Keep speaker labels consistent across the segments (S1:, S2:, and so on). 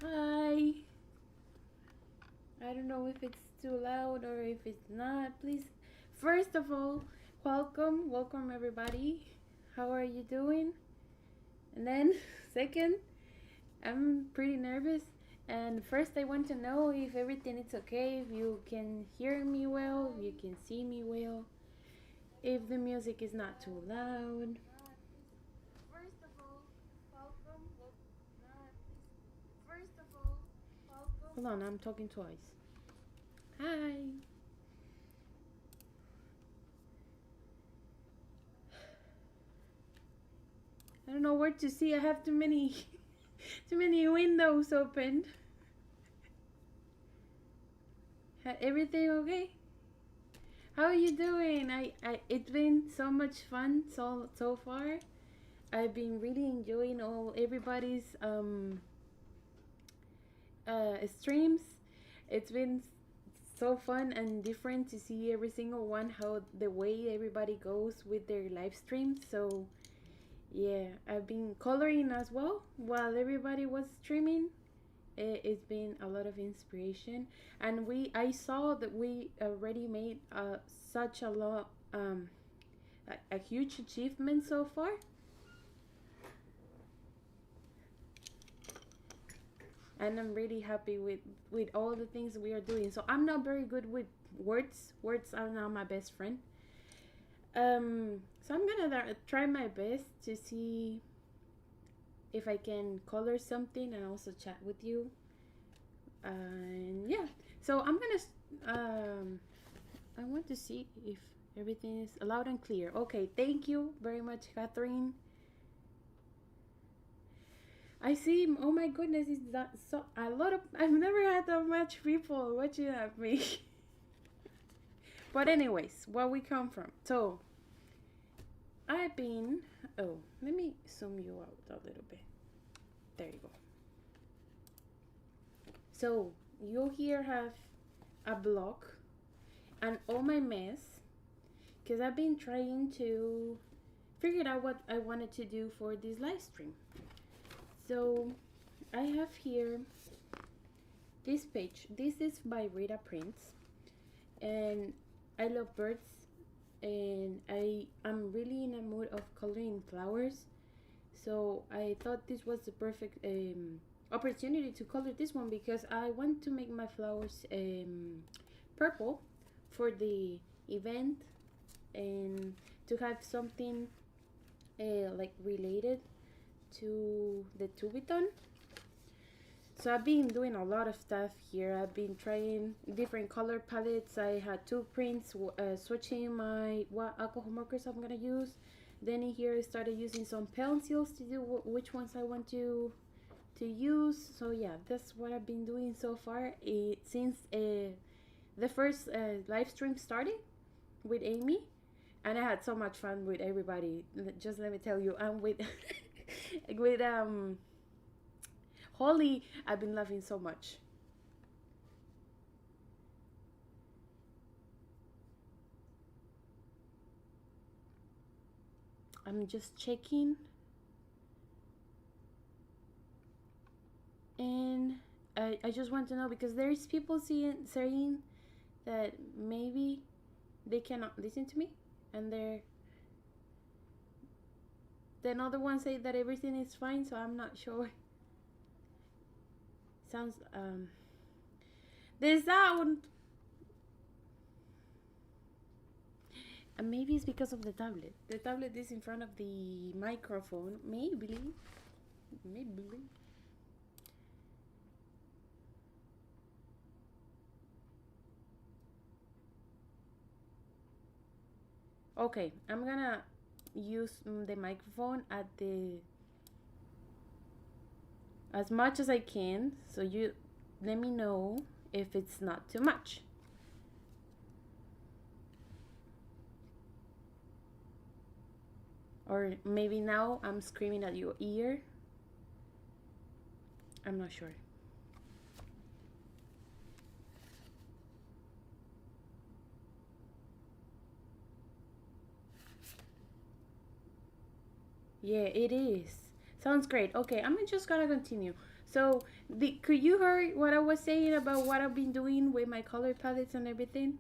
S1: Hi. I don't know if it's too loud or if it's not. Please, first of all, welcome everybody. How are you doing? And then, second, I'm pretty nervous. And first, I want to know if everything is okay, if you can hear me well, if you can see me well, if the music is not too loud. First of all, welcome. First of all, welcome. Hold on, I'm talking twice. Hi. I don't know where to see. I have too many too many windows open. Everything okay? How are you doing? It's been so much fun so far. I've been really enjoying all everybody's streams. It's been so fun and different to see every single one, how the way everybody goes with their live streams. So yeah, I've been coloring as well while everybody was streaming. It's been a lot of inspiration, and I saw that we already made such a lot a huge achievement so far. And I'm really happy with all the things we are doing. So I'm not very good with words are not my best friend. So I'm gonna try my best to see if I can color something and also chat with you. And yeah, so I'm gonna I want to see if everything is loud and clear. Okay, thank you very much, Catherine. I see. Oh my goodness, is that so a lot of? I've never had that much people watching at me. But anyways, where we come from. So I've been. Oh, let me zoom you out a little bit. There you go. So you here have a block and all my mess, because I've been trying to figure out what I wanted to do for this live stream. So I have here this page. This is by Rita Prince, and I love birds, and I'm really in a mood of coloring flowers. So I thought this was the perfect opportunity to color this one, because I want to make my flowers purple for the event, and to have something like related to the Tubithon. So I've been doing a lot of stuff here. I've been trying different color palettes. I had two prints, switching what alcohol markers I'm gonna use. Then in here I started using some pencils to do which ones I want to use. So yeah, that's what I've been doing so far since the first live stream started with Amy, and I had so much fun with everybody. Just let me tell you, I'm with with Holly, I've been laughing so much. I'm just checking. And I just want to know, because there's people saying that maybe they cannot listen to me, and then other ones say that everything is fine, so I'm not sure. Sounds the sound, and maybe it's because of the tablet. The tablet is in front of the microphone. Maybe. Okay, I'm gonna use the microphone at the as much as I can, so you let me know if it's not too much. Or maybe now I'm screaming at your ear. I'm not sure. Yeah, it is. Sounds great. Okay, I'm just gonna continue. So, could you hear what I was saying about what I've been doing with my color palettes and everything?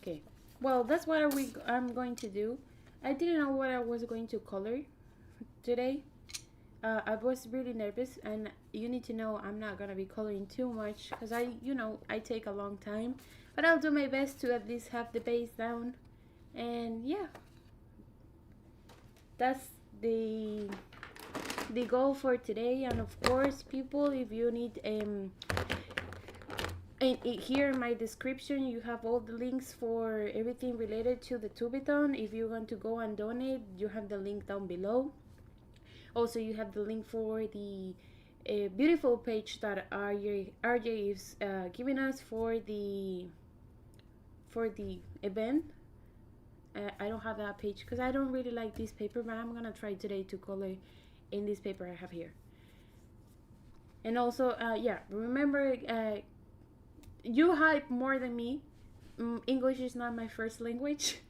S1: Okay. Well, that's what I'm going to do. I didn't know what I was going to color today. I was really nervous, and you need to know I'm not gonna be coloring too much because I take a long time, but I'll do my best to at least have the base down. And yeah, that's the goal for today. And of course, people, if you need and here in my description you have all the links for everything related to the Tubithon. If you want to go and donate, you have the link down below. Also, you have the link for the beautiful page that RJ is giving us for the event. I don't have that page because I don't really like this paper, but I'm gonna try today to color in this paper I have here. And also, yeah, remember, you hype more than me. English is not my first language,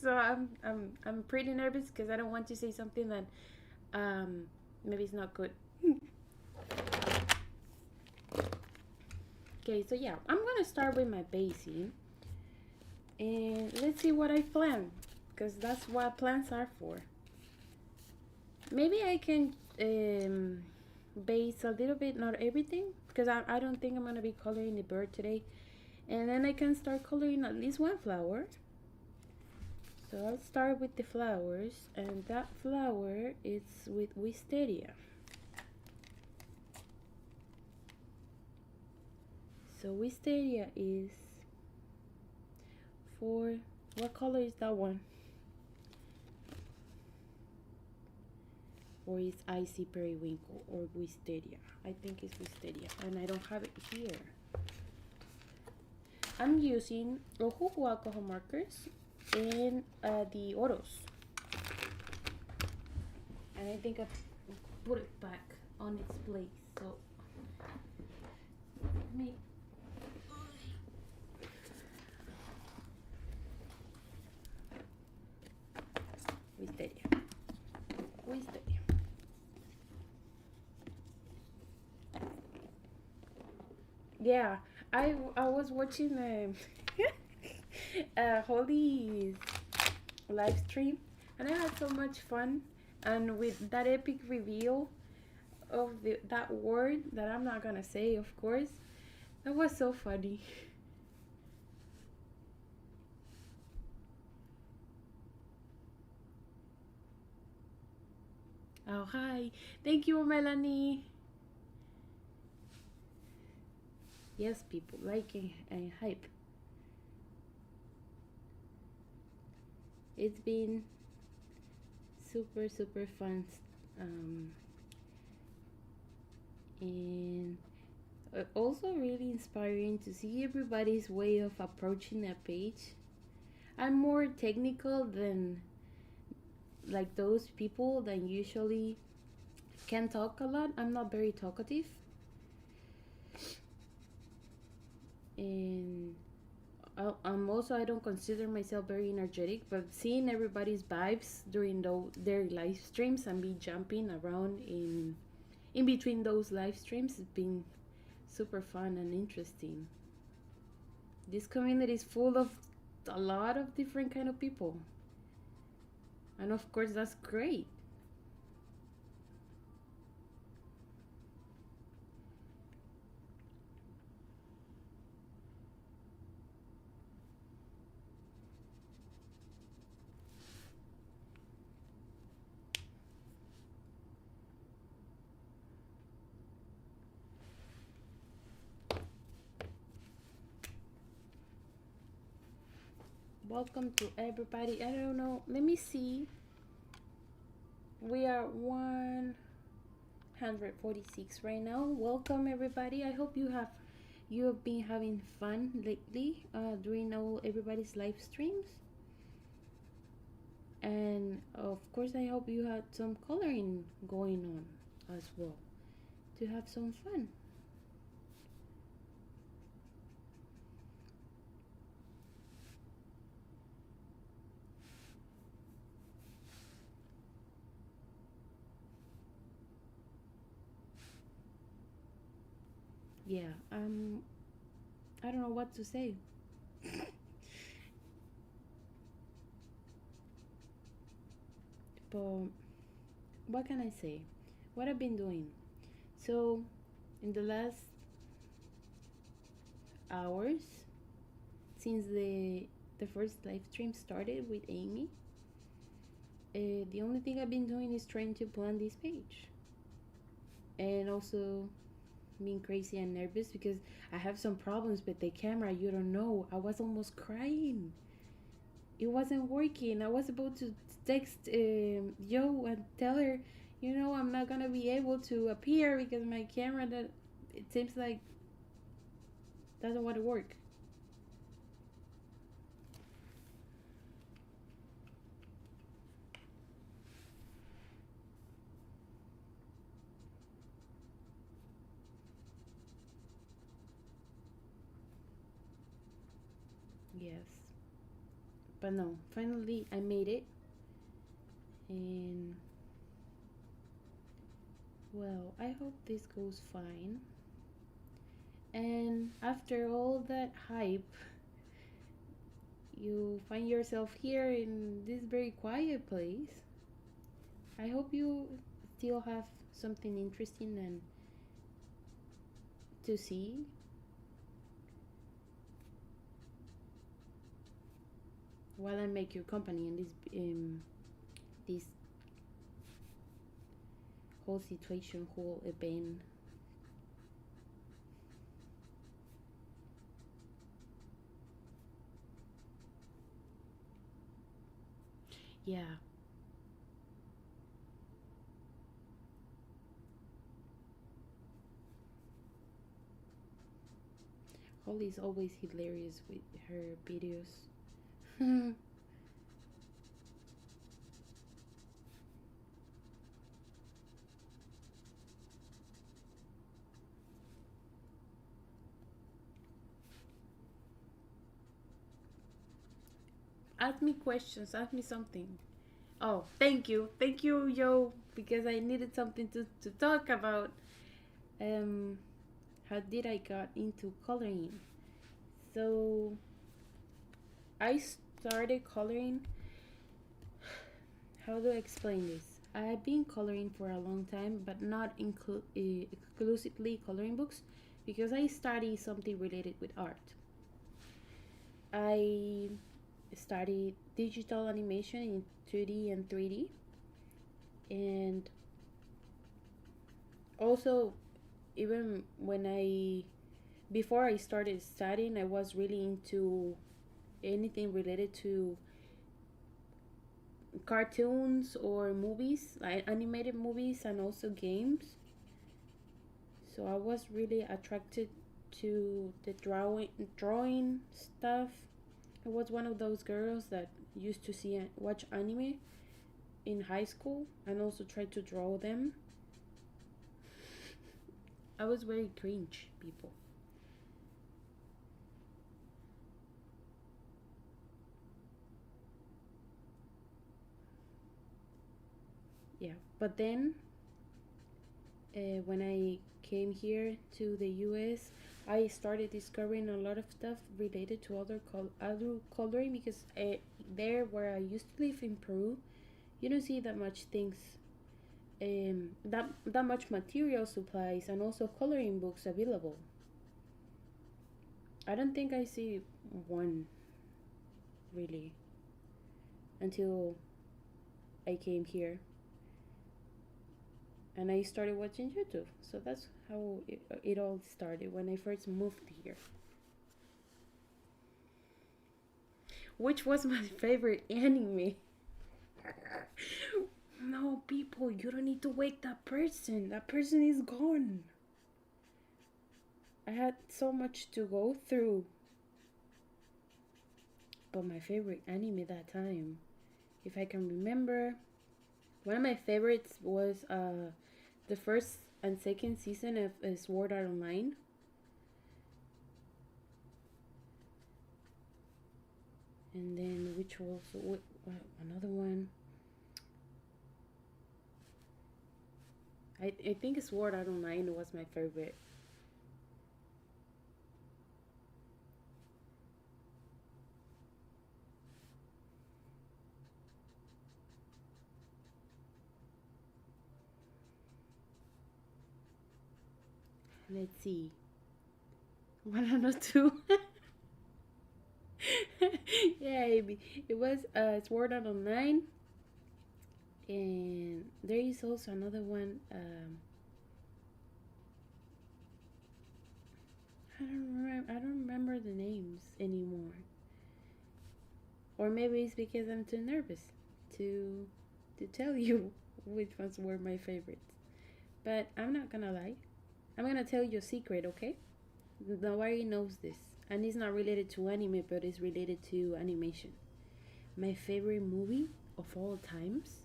S1: so I'm pretty nervous because I don't want to say something that maybe it's not good. Okay, so yeah, I'm gonna start with my basing, and let's see what I plan, because that's what plans are for. Maybe I can base a little bit, not everything, because I don't think I'm gonna be coloring the bird today, and then I can start coloring at least one flower. So I'll start with the flowers, and that flower is with wisteria. So wisteria is for, what color is that one? Or is icy periwinkle or wisteria? I think it's wisteria, and I don't have it here. I'm using Rojo alcohol markers and the Oros, and I think I put it back on its place. So let me wisteria. Yeah, I was watching Holly's live stream, and I had so much fun, and with that epic reveal of that word that I'm not gonna say, of course, that was so funny. Oh, hi, thank you, Melanie. Yes, people like and hype. It's been super fun, and also really inspiring to see everybody's way of approaching a page. I'm more technical than like those people that usually can talk a lot. I'm not very talkative, and I'm also, I don't consider myself very energetic, but seeing everybody's vibes during their live streams and me jumping around in between those live streams has been super fun and interesting. This community is full of a lot of different kind of people, and of course that's great. Welcome to everybody. I don't know, let me see. We are 146 right now. Welcome everybody. I hope you have been having fun lately during all everybody's live streams. And of course I hope you had some coloring going on as well to have some fun. Yeah, I don't know what to say. But what can I say? What I've been doing. So in the last hours since the first live stream started with Amy, the only thing I've been doing is trying to plan this page, and also being crazy and nervous because I have some problems with the camera. You don't know, I was almost crying. It wasn't working. I was about to text Yo and tell her, I'm not gonna be able to appear because my camera, that it seems like doesn't want to work. Yes, but no, finally I made it. And well, I hope this goes fine. And after all that hype, you find yourself here in this very quiet place. I hope you still have something interesting and to see. While I make your company in this whole situation, whole event. Yeah. Holly's always hilarious with her videos. Ask me questions, ask me something. Oh, thank you. Thank you, Yo, because I needed something to talk about. Um, how did I got into coloring? So, I started coloring. How do I explain this? I've been coloring for a long time, but not exclusively coloring books because I study something related with art. I studied digital animation in 2D and 3D, and also even before I started studying, I was really into anything related to cartoons or movies, like animated movies and also games. So I was really attracted to the drawing stuff. I was one of those girls that used to watch anime in high school and also try to draw them. I was very cringe, people. yeah. But then when I came here to the US, I started discovering a lot of stuff related to other coloring, because there where I used to live in Peru, you don't see that much things, that much material supplies and also coloring books available. I don't think I see one really until I came here and I started watching YouTube. So that's how it all started when I first moved here. Which was my favorite anime? No, people, you don't need to wake that person. That person is gone. I had so much to go through. But my favorite anime that time, if I can remember, one of my favorites was the first and second season of Sword Art Online. And then which was another one. I think Sword Art Online was my favorite. Let's see. 102. Yeah, it was Sword Art Online, and there is also another one. I don't remember the names anymore. Or maybe it's because I'm too nervous to tell you which ones were my favorites. But I'm not gonna lie. I'm gonna tell you a secret, okay? Nobody knows this. And it's not related to anime, but it's related to animation. My favorite movie of all times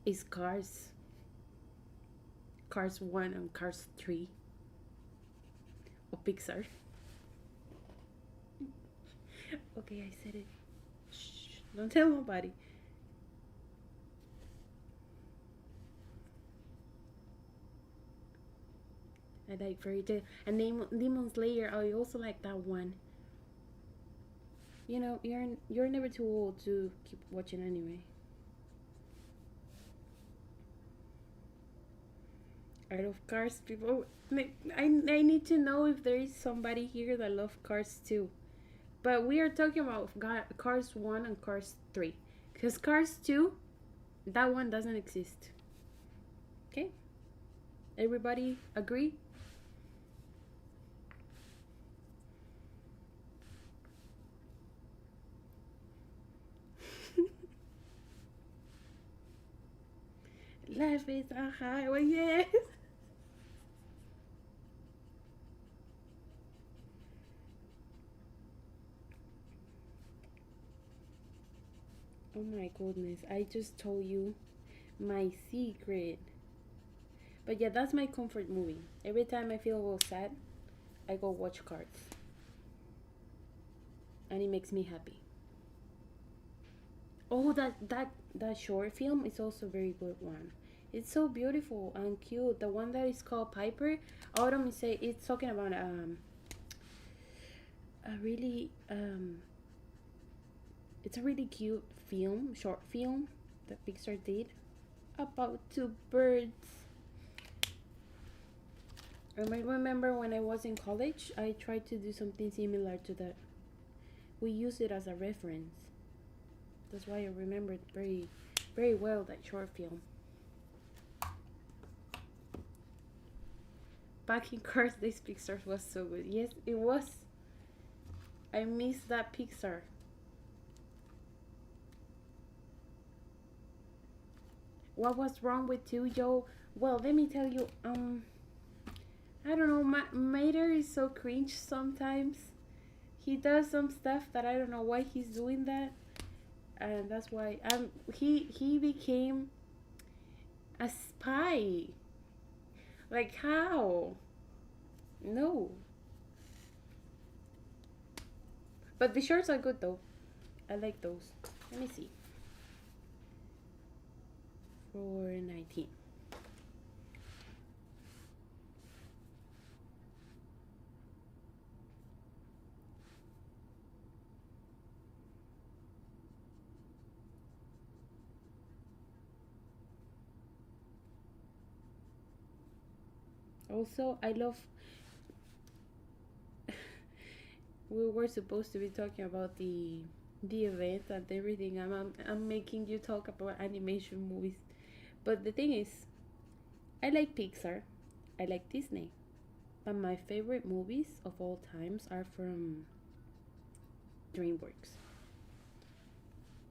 S1: is Cars. Cars 1 and Cars 3 of Pixar. Okay, I said it. Shh, don't tell nobody. I like Fairy Tail. And Demon Slayer, I also like that one. You know, you're never too old to keep watching anime. I love Cars, people. I need to know if there is somebody here that loves Cars too. But we are talking about Cars 1 and Cars 3. Because Cars 2, that one doesn't exist. Okay? Everybody agree? Life is a highway, yes. Oh my goodness, I just told you my secret. But yeah, that's my comfort movie. Every time I feel a little sad, I go watch Cars. And it makes me happy. Oh, that short film is also a very good one. It's so beautiful and cute. The one that is called Piper, Autumn say it's talking about a really it's a really cute short film that Pixar did about two birds. And I remember when I was in college, I tried to do something similar to that. We used it as a reference. That's why I remembered very, very well that short film. Back in Cars, this Pixar was so good. Yes, it was. I miss that Pixar. What was wrong with you, Joe? Well, let me tell you, I don't know, Mater is so cringe sometimes. He does some stuff that I don't know why he's doing that. And that's why he became a spy. Like how? No. But the shorts are good though. I like those. Let me see. for 19. Also, I love. We were supposed to be talking about the event and everything. I'm making you talk about animation movies, but the thing is, I like Pixar, I like Disney, but my favorite movies of all times are from DreamWorks.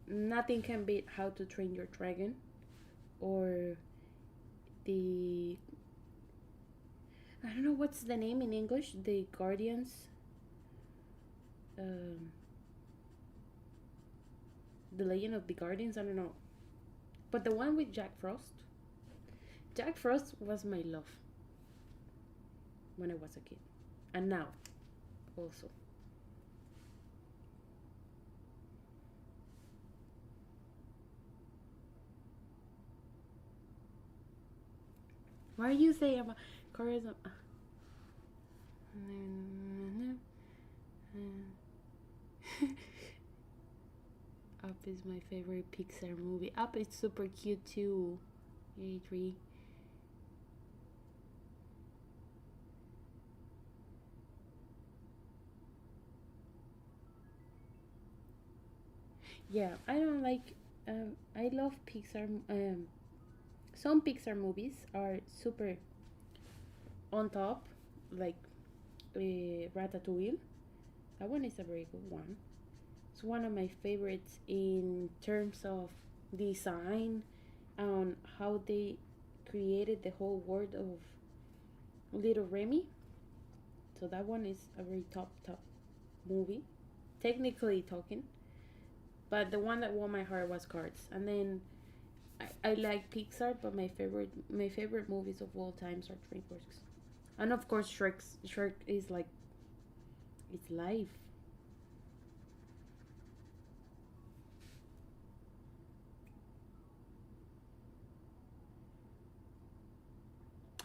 S1: Nothing can beat How to Train Your Dragon or the I don't know what's the name in English. The Guardians. Um, the Legend of the Guardians. I don't know, but the one with Jack Frost. Jack Frost was my love when I was a kid, and now also. What are you saying about Cars? Up is my favorite Pixar movie. Up is super cute too. A3. Yeah, I don't like. I love Pixar. Some Pixar movies are super on top, like Ratatouille. That one is a very good one. It's one of my favorites in terms of design and how they created the whole world of Little Remy. So that one is a very top movie, technically talking. But the one that won my heart was Cards. And then I like Pixar, but my favorite movies of all times are DreamWorks. And of course, Shrek is like it's life.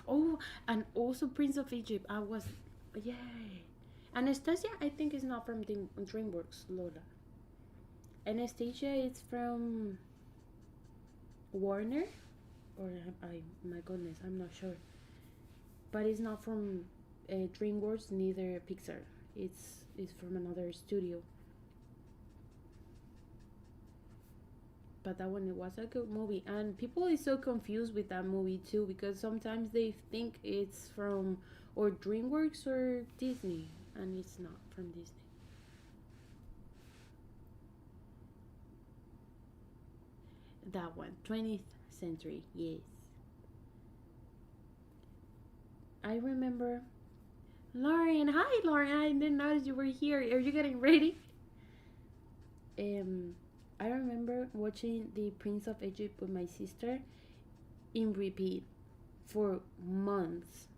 S1: Oh, and also Prince of Egypt. I was, yay. Anastasia, I think is not from DreamWorks. Lola. Anastasia is from Warner, or my goodness, I'm not sure. But it's not from DreamWorks, neither Pixar. It's from another studio. But that one, it was a good movie, and people is so confused with that movie too, because sometimes they think it's from or DreamWorks or Disney, and it's not from Disney. That one, 20th century, yes. I remember. Lauren, hi Lauren, I didn't notice you were here. Are you getting ready? um I remember watching the Prince of Egypt with my sister in repeat for months.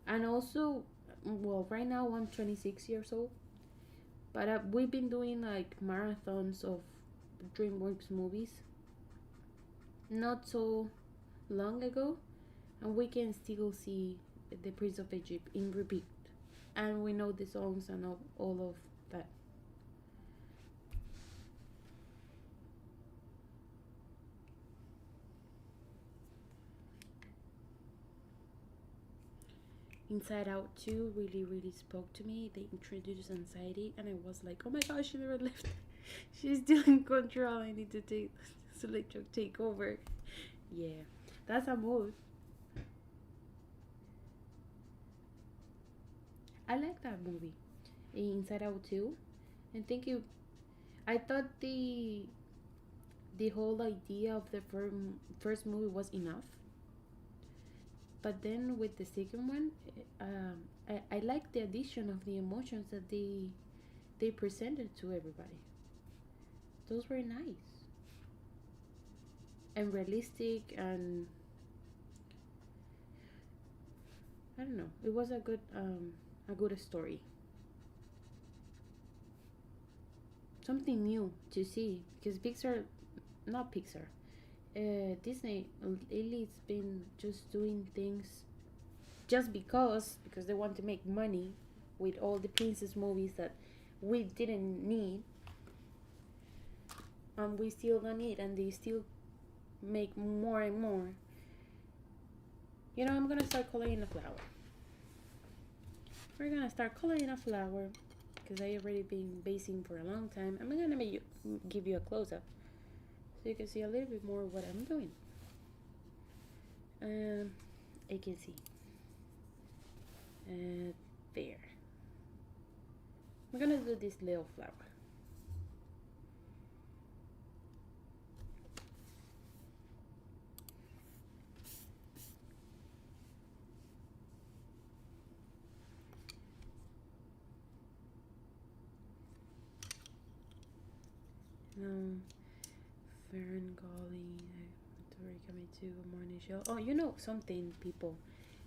S1: And also, well, right now I'm 26 years old, but we've been doing like marathons of DreamWorks movies not so long ago, and we can still see the Prince of Egypt in repeat, and we know the songs and all of that. Inside Out 2 really spoke to me. They introduced anxiety, and I was like, oh my gosh, she never left. She's still in control. I need to take over. Yeah, that's a mood. I like that movie, Inside Out 2. I think I thought the whole idea of the first movie was enough, but then with the second one, I like the addition of the emotions that they presented to everybody. Those were nice and realistic, and I don't know. It was a good story. Something new to see, because Pixar not Pixar. Disney lately it's been just doing things just because they want to make money with all the princess movies that we didn't need and we still don't need, and they still make more and more. You know, I'm gonna start coloring a flower. We're gonna start coloring a flower because I already been basing for a long time. I'm gonna give you a close-up so you can see a little bit more what I'm doing. You can see there. We're gonna do this little flower. Fern Golly, coming to a morning show. Oh, you know something, people.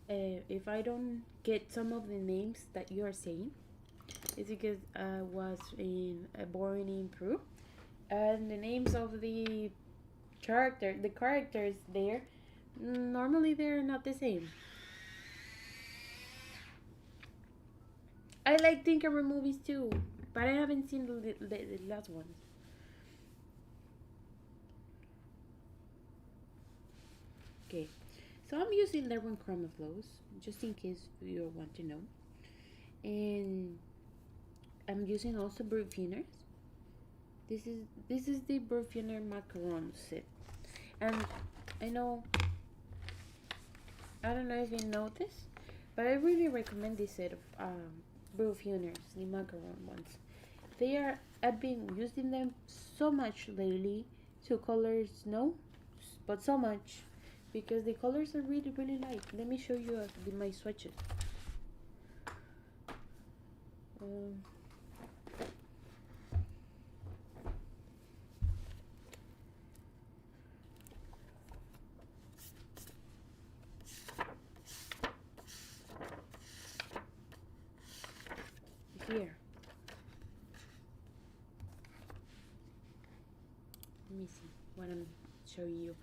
S1: If I don't get some of the names that you are saying, it's because I was born in Peru, and the names of the characters there, normally they're not the same. I like Tinkerbell movies too, but I haven't seen the last ones. Okay, so I'm using Lerwin Chroma Flows just in case you want to know, and I'm using also Burfiners. This is the Burfiner macaron set, and I don't know if you know this, but I really recommend this set of Burfiners, the macaron ones. I've been using them so much lately to color snow, but so much because the colors are really light. Let me show you my swatches. Here, let me see what I'm showing you.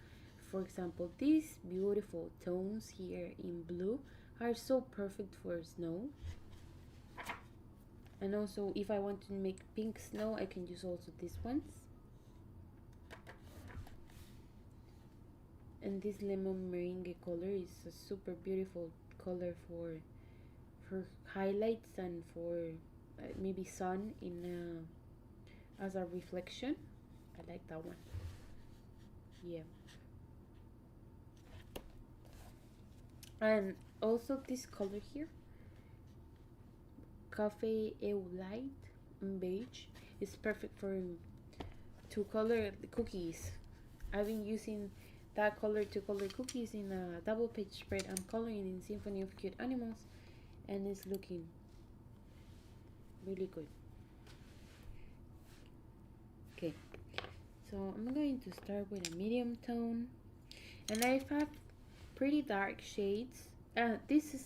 S1: For example, these beautiful tones here in blue are so perfect for snow. And also, if I want to make pink snow, I can use also these ones. And this lemon meringue color is a super beautiful color for highlights and for maybe sun in as a reflection. I like that one. Yeah. And also this color here, Cafe Eau Light Beige, is perfect for to color the cookies. I've been using that color to color cookies in a double page spread I'm coloring in Symphony of Cute Animals, and it's looking really good. Okay, so I'm going to start with a medium tone, and I have pretty dark shades. These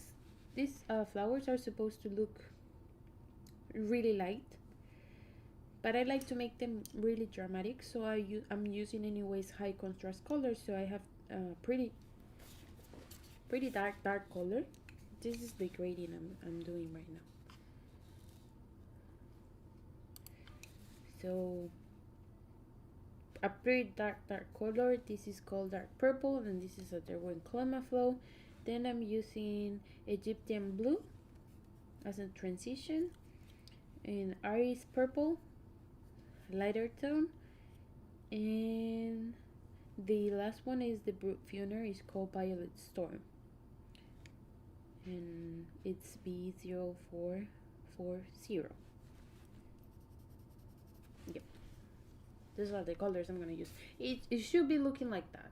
S1: flowers are supposed to look really light, but I like to make them really dramatic, so I'm using anyways high contrast colors, so I have pretty dark color. This is the gradient I'm doing right now. So a pretty dark color. This is called dark purple, and this is a Lerwin Chroma Flow. Then I'm using Egyptian blue as a transition, and Iris purple, lighter tone, and the last one is the Burfiner, is called Violet Storm, and it's B0440. Yep, these are the colors I'm gonna use. It should be looking like that.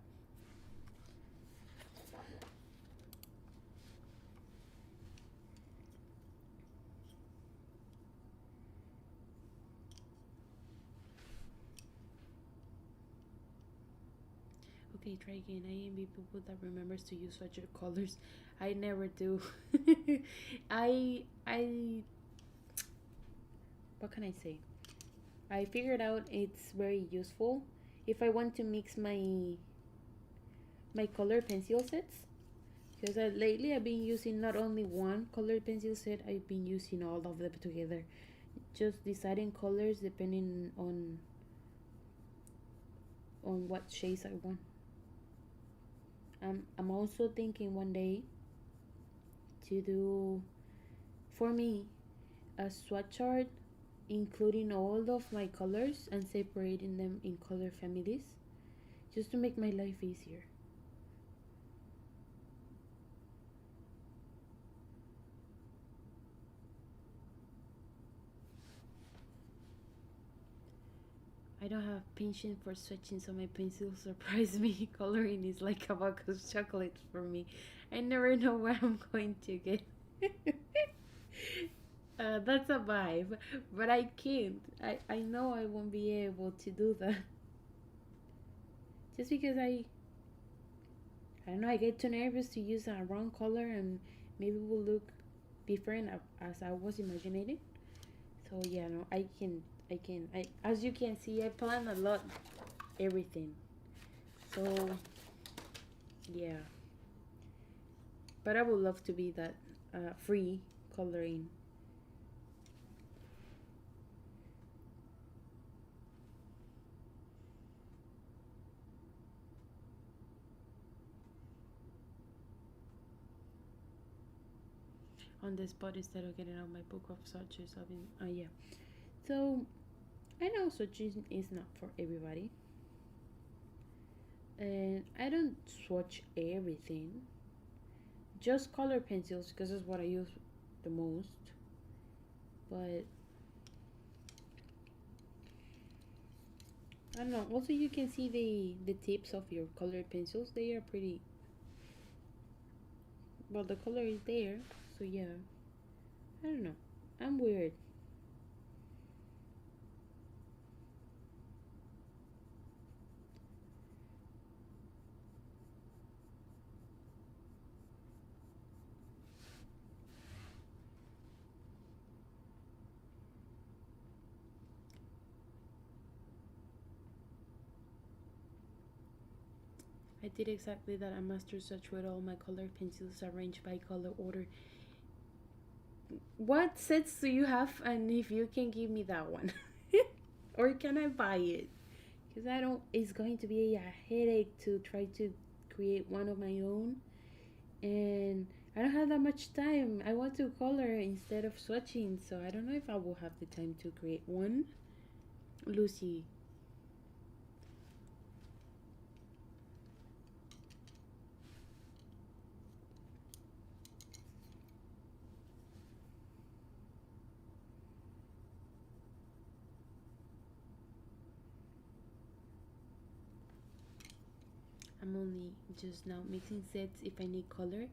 S1: Okay, try again. I envy people that remembers to use such colors. I never do. I what can I say? I figured out it's very useful if I want to mix my color pencil sets, because lately I've been using not only one color pencil set, I've been using all of them together, just deciding colors depending on what shades I want. I'm also thinking one day to do, for me, a swatch chart including all of my colors and separating them in color families, just to make my life easier. I don't have patience for switching, so my pencils surprise me. Coloring is like a box of chocolate for me. I never know where I'm going to get. That's a vibe, but I can't. I know I won't be able to do that. Just because I don't know, I get too nervous to use a wrong color and maybe it will look different as I was imagining. So yeah, no, I as you can see, I plan a lot, everything. So yeah, but I would love to be that free coloring. On the spot instead of getting out my book of swatches. Yeah. So I know swatching is not for everybody, and I don't swatch everything. Just color pencils because that's what I use the most. But I don't know. Also, you can see the tips of your colored pencils. They are pretty. Well, the color is there, so yeah. I don't know. I'm weird. I did exactly that. I master swatch with all my colored pencils arranged by color order. What sets do you have, and if you can give me that one? Or can I buy it? Because I don't, it's going to be a headache to try to create one of my own. And I don't have that much time. I want to color instead of swatching, so I don't know if I will have the time to create one. Lucy. I'm only just now mixing sets if I need color.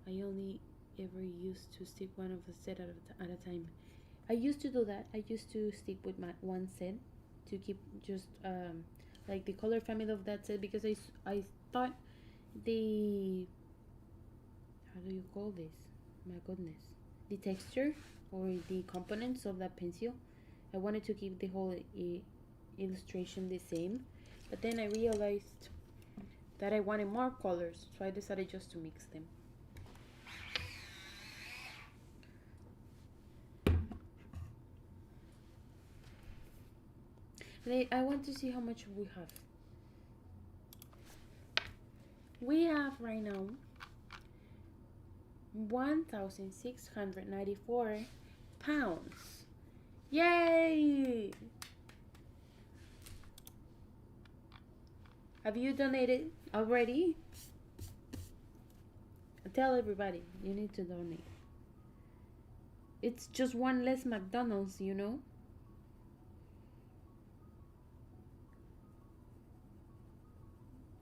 S1: I only ever used to stick one of the set at a time. I used to do that. I used to stick with my one set to keep just like the color family of that set, because I thought the, how do you call this? My goodness, the texture or the components of that pencil. I wanted to keep the whole illustration the same, but then I realized that I wanted more colors, so I decided just to mix them. I want to see how much we have. We have right now 1,694 pounds. Yay! Have you donated already? Tell everybody you need to donate. It's just one less McDonald's, you know?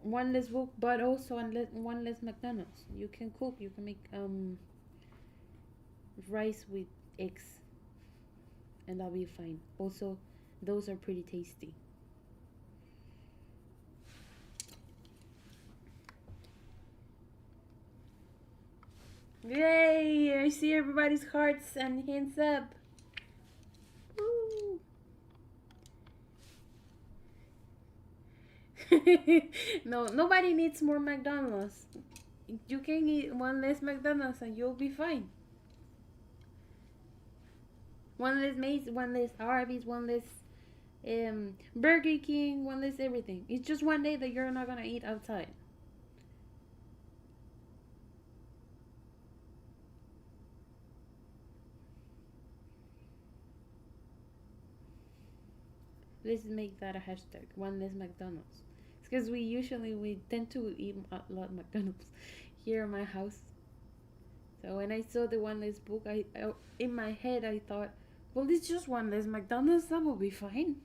S1: One less book, but also one less McDonald's. You can cook, you can make rice with eggs, and that'll be fine. Also, those are pretty tasty. Yay! I see everybody's hearts and hands up. Woo! No, nobody needs more McDonald's. You can eat one less McDonald's and you'll be fine. One less Mace, one less Arby's, one less Burger King, one less everything. It's just one day that you're not gonna eat outside. Let's make that a hashtag. One less McDonald's. It's because we tend to eat a lot of McDonald's here in my house. So when I saw the one less book, I in my head I thought, well, it's just one less McDonald's. That will be fine.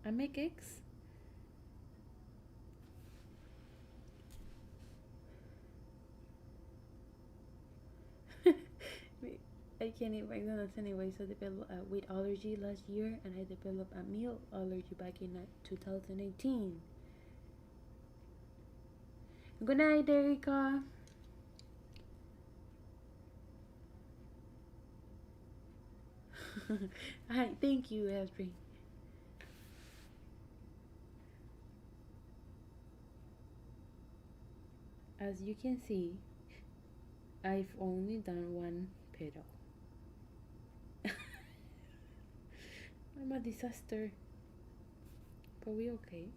S1: I make eggs. I can't eat McDonald's anyway, so I developed a wheat allergy last year, and I developed a meal allergy back in 2018. Good night, Erica. Hi, thank you, Ashley. As you can see, I've only done one pedal. I'm a disaster. But we okay.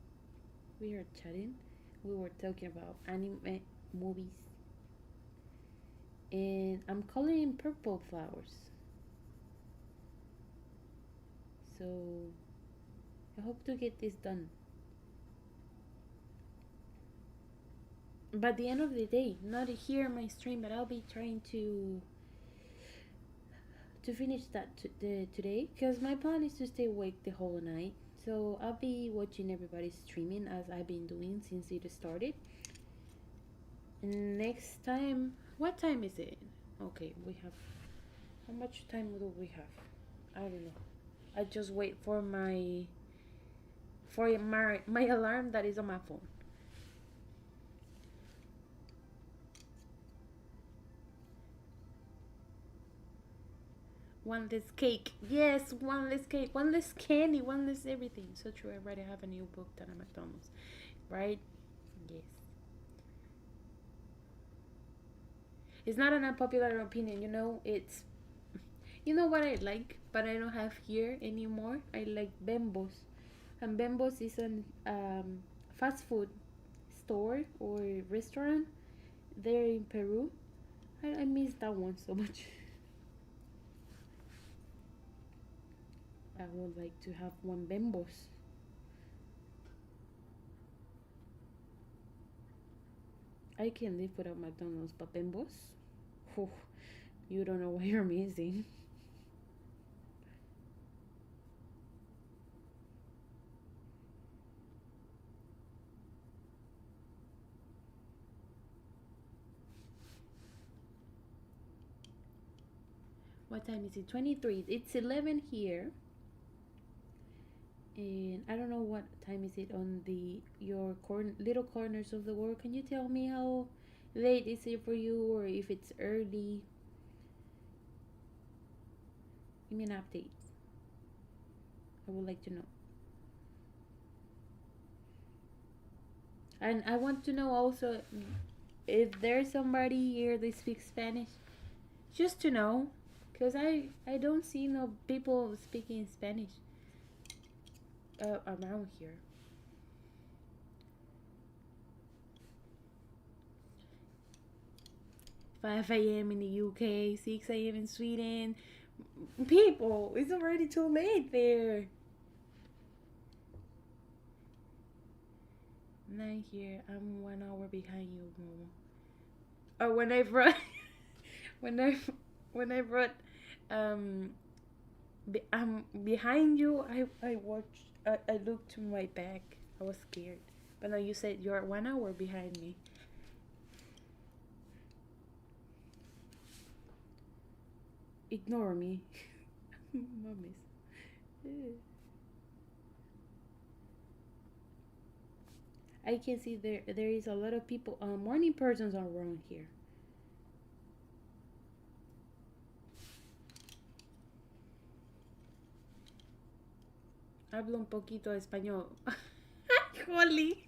S1: We are chatting. We were talking about anime movies. And I'm coloring purple flowers. So I hope to get this done. By the end of the day, not here in my stream, but I'll be trying to finish that today, because my plan is to stay awake the whole night. So I'll be watching everybody streaming as I've been doing since it started. And next time, what time is it? Okay, we have, how much time do we have? I don't know. I just wait for my alarm that is on my phone. One less cake. Yes, one less cake. One less candy. One less everything. So true. I already have a new book than at McDonald's. Right? Yes. It's not an unpopular opinion, you know. It's, you know what I like, but I don't have here anymore. I like Bembos. And Bembos is an fast food store or restaurant there in Peru. I miss that one so much. I would like to have one Bembos. I can live without McDonald's, but Bembos? Oh, you don't know what you're missing. What time is it? 23. It's 11 here. And I don't know what time is it on your little corners of the world. Can you tell me how late is it for you, or if it's early? Give me an update. I would like to know. And I want to know also if there's somebody here that speaks Spanish. Just to know, because I don't see no people speaking Spanish around here. 5 a.m. in the UK, 6 a.m. in Sweden. People, it's already too late there. 9 here. I'm 1 hour behind you, Mama. Or when I brought, when I brought, I'm behind you. I watched. I looked to my back. I was scared. But now you said you're 1 hour behind me. Ignore me. Mummies. I can see there is a lot of people, morning persons around here. Hablo un poquito de español. Holy.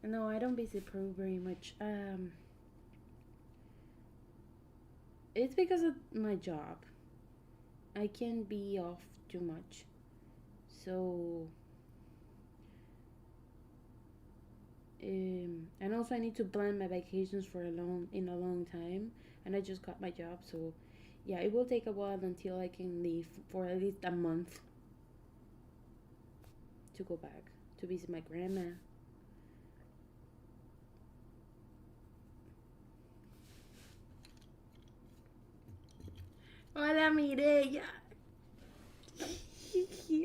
S1: No, I don't visit Peru very much. It's because of my job. I can't be off too much. So and also I need to plan my vacations for a long time, and I just got my job, so yeah, it will take a while until I can leave for at least a month to go back to visit my grandma. Hola, Mireya.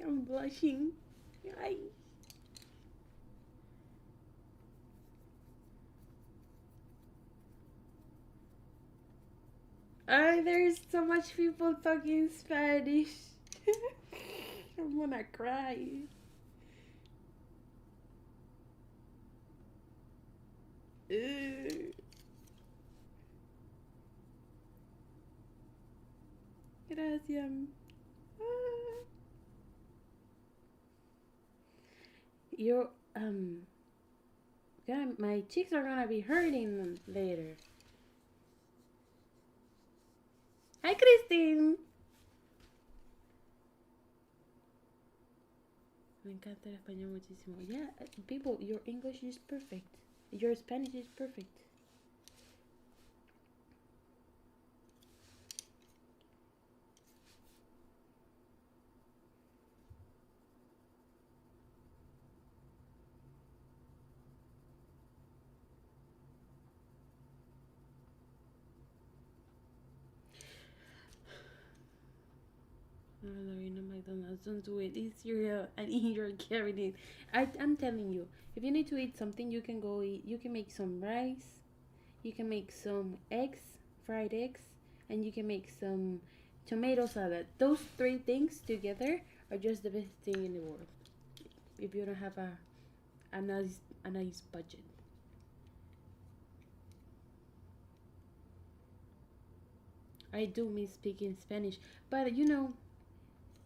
S1: I'm blushing. Ay. There's so much people talking Spanish. I'm gonna cry. Gracias. You're yeah, my cheeks are gonna be hurting later. Hi, Christine. Me encanta el español muchísimo. Yeah, people, your English is perfect. Your Spanish is perfect. Lorena McDonald's, don't do it. It's cereal and you're carrying it. I'm telling you, if you need to eat something, you can go eat. You can make some rice. You can make some eggs, fried eggs, and you can make some tomato salad. Those three things together are just the best thing in the world. If you don't have a nice budget. I do miss speaking Spanish, but you know,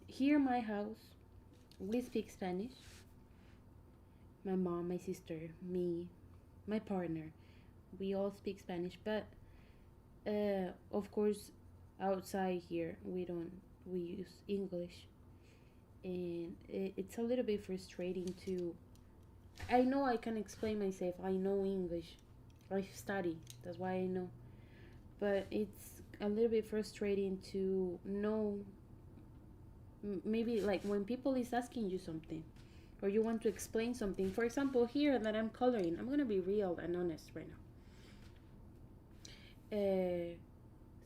S1: here in my house, we speak Spanish. My mom, my sister, me, my partner, we all speak Spanish. But of course, outside here, we don't. We use English, and it's a little bit frustrating to. I know I can explain myself. I know English. I study. That's why I know. But it's a little bit frustrating to know. Maybe like when people is asking you something, or you want to explain something. For example, here that I'm coloring, I'm gonna be real and honest right now.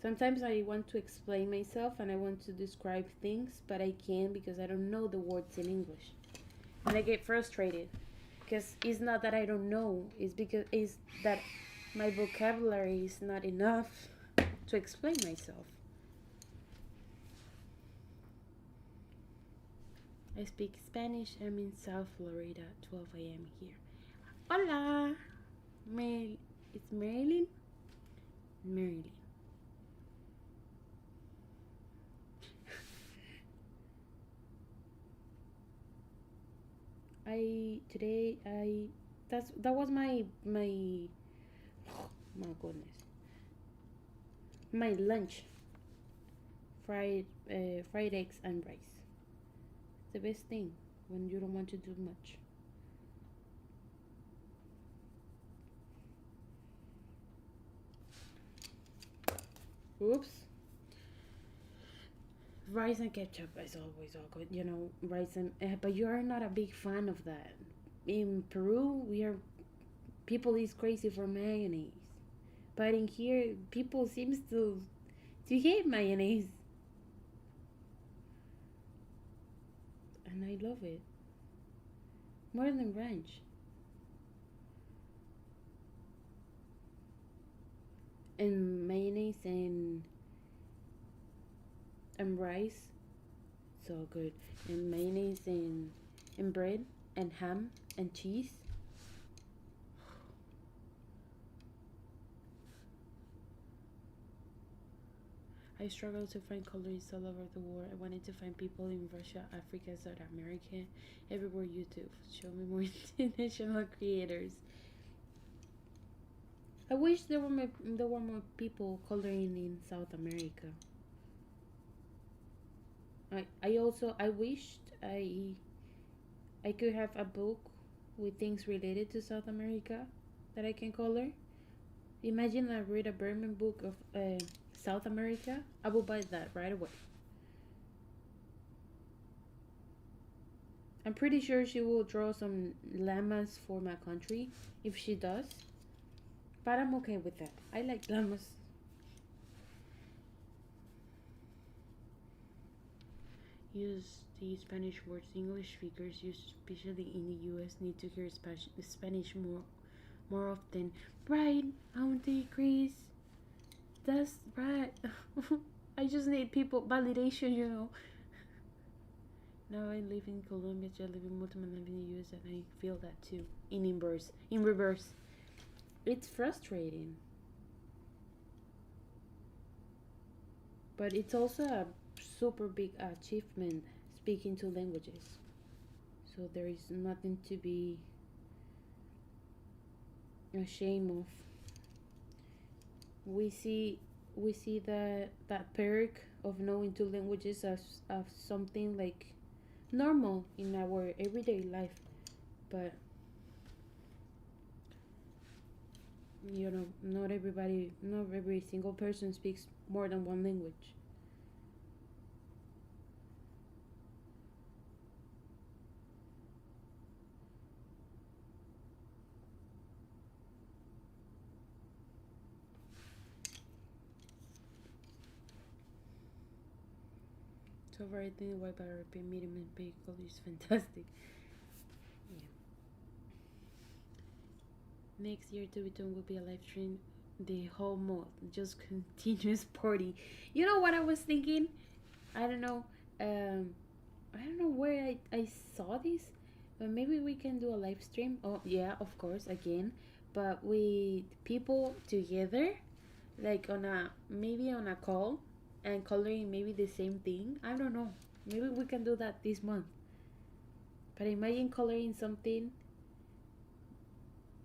S1: Sometimes I want to explain myself and I want to describe things, but I can't because I don't know the words in English, and I get frustrated because it's not that I don't know, it's that my vocabulary is not enough to explain myself. I speak Spanish. I'm in South Florida, 12 a.m. here. Hola! It's Marilyn? Marilyn. That was my oh my goodness, my lunch. Fried eggs and rice. It's the best thing when you don't want to do much. Oops. Rice and ketchup is always all good, you know. Rice and but you are not a big fan of that. In Peru, people is crazy for mayonnaise, but in here, people seems to hate mayonnaise, and I love it more than ranch. And mayonnaise and rice, so good. And mayonnaise and bread and ham and cheese. I struggle to find colorists all over the world. I wanted to find people in Russia, Africa, South America, everywhere. YouTube, show me more international creators. I wish there were more people coloring in South America. I wished I could have a book with things related to South America that I can color. Imagine I read a Berman book of South America. I will buy that right away. I'm pretty sure she will draw some llamas for my country if she does. But I'm okay with that. I like llamas. Use the Spanish words. English speakers, especially in the US, need to hear Spanish more often. Right, Auntie Chris. That's right. I just need people validation, you know. Now I live in Colombia, I live in Baltimore, I live in the US, and I feel that too. In inverse. In reverse. It's frustrating. But it's also a super big achievement speaking two languages. So there is nothing to be ashamed of. We see that perk of knowing two languages as something like normal in our everyday life, but you know, not every single person speaks more than one language. So far, I think the white powder medium and big color is fantastic. Yeah. Next year, Tubithon will be a live stream the whole month, just continuous party. You know what I was thinking? I don't know. I don't know where I saw this, but maybe we can do a live stream. Oh yeah, of course, again, but with people together, like on a call, and coloring maybe the same thing. I don't know. Maybe we can do that this month. But imagine coloring something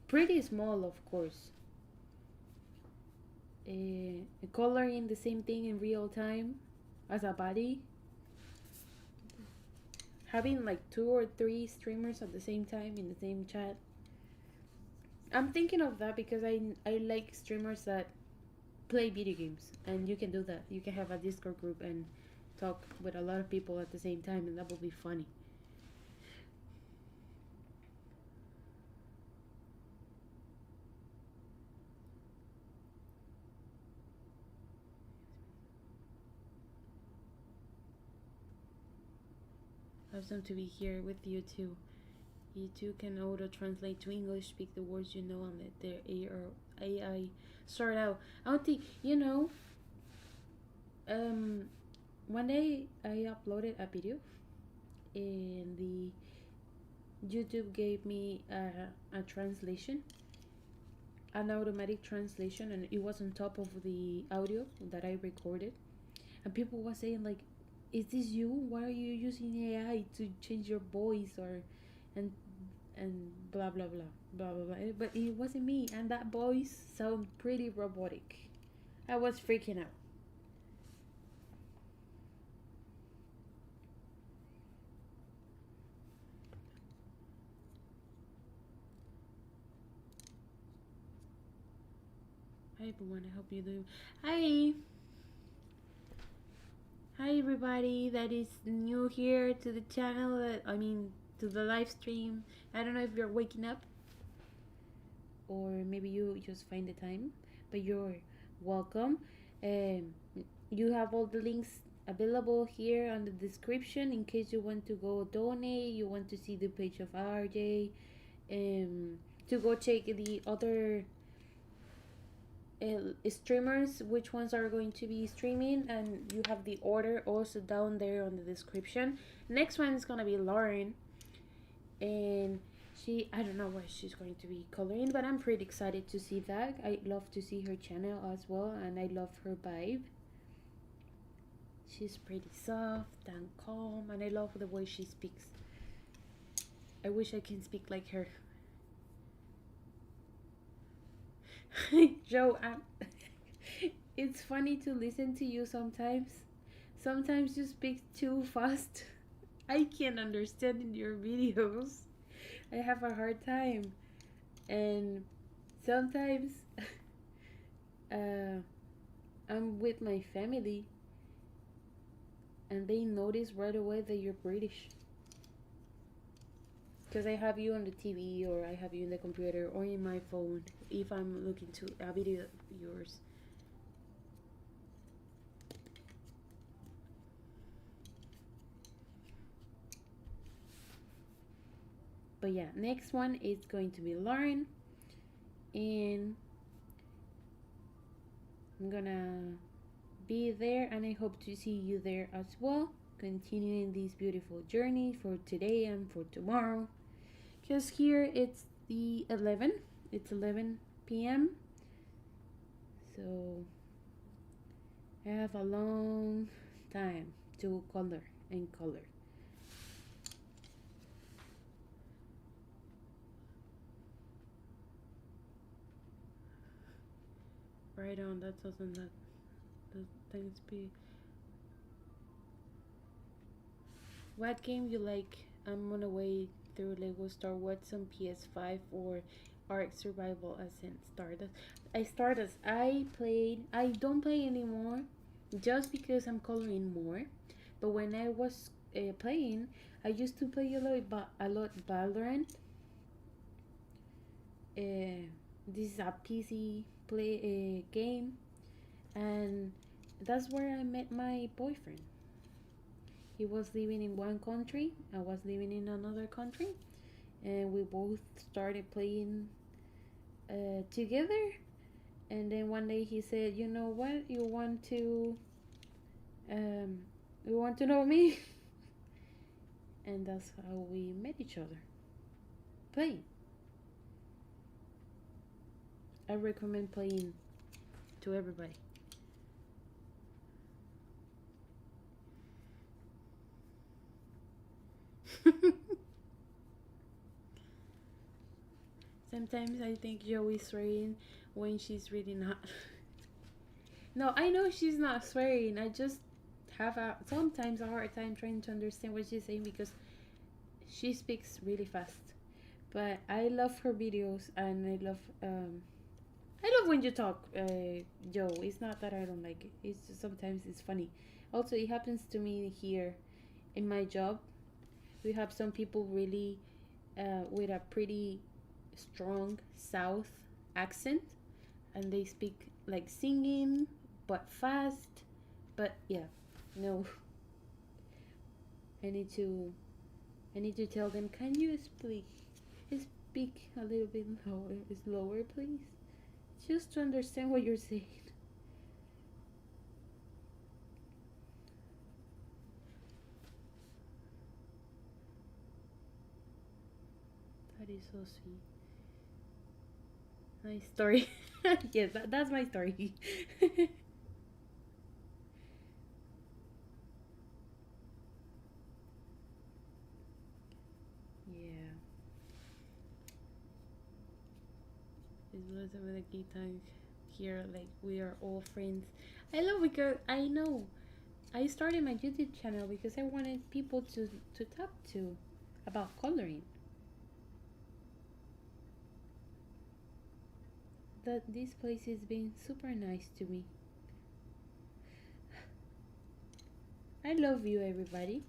S1: pretty small, of course. Coloring the same thing in real time as a body. Having like 2 or 3 streamers at the same time in the same chat. I'm thinking of that because I like streamers that play video games, and you can do that. You can have a Discord group and talk with a lot of people at the same time, and that will be funny. Awesome to be here with you too. You too can auto translate to English, speak the words you know, and let their AI sort out. Auntie, you know, one day I uploaded a video, and the YouTube gave me a translation, an automatic translation, and it was on top of the audio that I recorded, and people were saying like, "Is this you? Why are you using AI to change your voice or and blah blah blah blah blah blah?" But it wasn't me, and that voice sounded pretty robotic. I was freaking out. Hi everyone, I hope you're doing. Hi. Hi everybody that is new here to the channel. To the live stream. I don't know if you're waking up, or maybe you just find the time, but you're welcome. You have all the links available here on the description in case you want to go donate, you want to see the page of RJ, to go check the other streamers, which ones are going to be streaming, and you have the order also down there on the description. Next one is gonna be Lauren, and I don't know what she's going to be coloring, but I'm pretty excited to see that. I love to see her channel as well, and I love her vibe. She's pretty soft and calm, and I love the way she speaks. I wish I can speak like her. Joe, it's funny to listen to you sometimes. Sometimes you speak too fast. I can't understand in your videos. I have a hard time. And sometimes I'm with my family and they notice right away that you're British. Because I have you on the TV, or I have you in the computer, or in my phone if I'm looking to a video of yours. But yeah, next one is going to be Lauren, and I'm gonna be there, and I hope to see you there as well, continuing this beautiful journey for today and for tomorrow. Because here it's the 11, it's 11 p.m. So I have a long time to color and color. Right on, that doesn't that the things be. What game you like? I'm on the way through Lego Star Wars on PS5 or Ark Survival Ascent Stardust. I played. I don't play anymore, just because I'm coloring more. But when I was playing, I used to play a lot Valorant. This is a PC play game, and that's where I met my boyfriend. He was living in one country, I was living in another country, and we both started playing together. And then one day he said, "You know what? You want to know me?" And that's how we met each other, playing. I recommend playing to everybody. Sometimes I think Joey's swearing when she's really not. No, I know she's not swearing. I just have sometimes a hard time trying to understand what she's saying because she speaks really fast. But I love her videos, and I love when you talk, Joe. It's not that I don't like it. It's just sometimes it's funny. Also, it happens to me here in my job. We have some people really with a pretty strong South accent, and they speak like singing but fast. But yeah, no. I need to tell them, can you speak a little bit slower, please, just to understand what you're saying. That is so sweet. Nice story. Yes, that's my story. Yeah. It's lots of the key time here, like we are all friends. I love, because I know I started my YouTube channel because I wanted people to talk to about coloring. That this place has been super nice to me. I love you, everybody,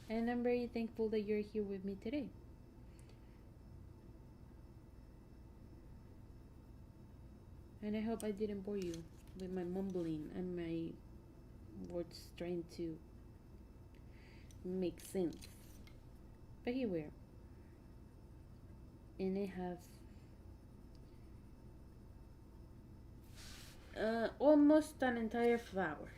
S1: and I'm very thankful that you're here with me today. And I hope I didn't bore you with my mumbling and my words trying to make sense. But here we are. And I have almost an entire flower.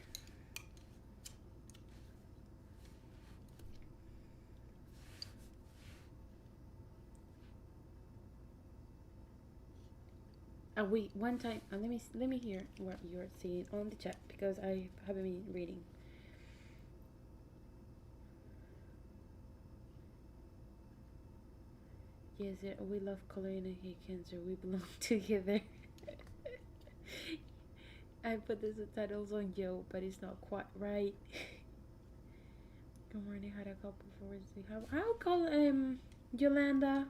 S1: Wait, one time, let me hear what you're saying on the chat, because I haven't been reading. Yes, yeah, we love coloring and hate cancer. We belong together. I put the subtitles on Yo, but it's not quite right. Good morning, had a couple for how call Yolanda?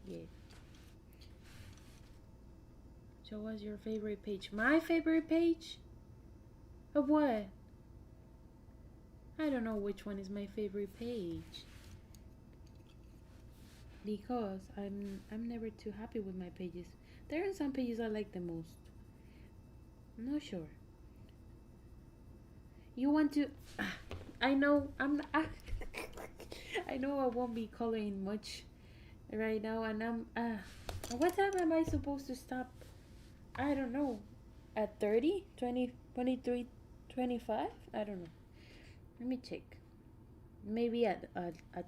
S1: Yeah. So what's your favorite page? My favorite page? Of what? I don't know which one is my favorite page. Because I'm never too happy with my pages. There are some pages I like the most. I'm not sure. You want to I know I know I won't be coloring much right now, and what time am I supposed to stop? I don't know. At 30, 20, 23, 25? I don't know. Let me check. Maybe at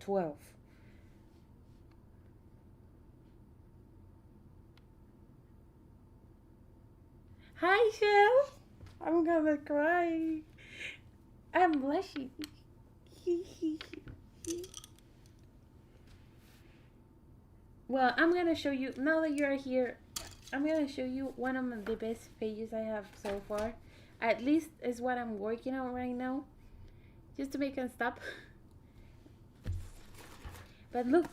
S1: 12. Hi, Shell. I'm gonna cry. I'm blushing. Well, I'm gonna show you, now that you're here, I'm gonna show you one of the best pages I have so far. At least is what I'm working on right now. Just to make them stop. But look,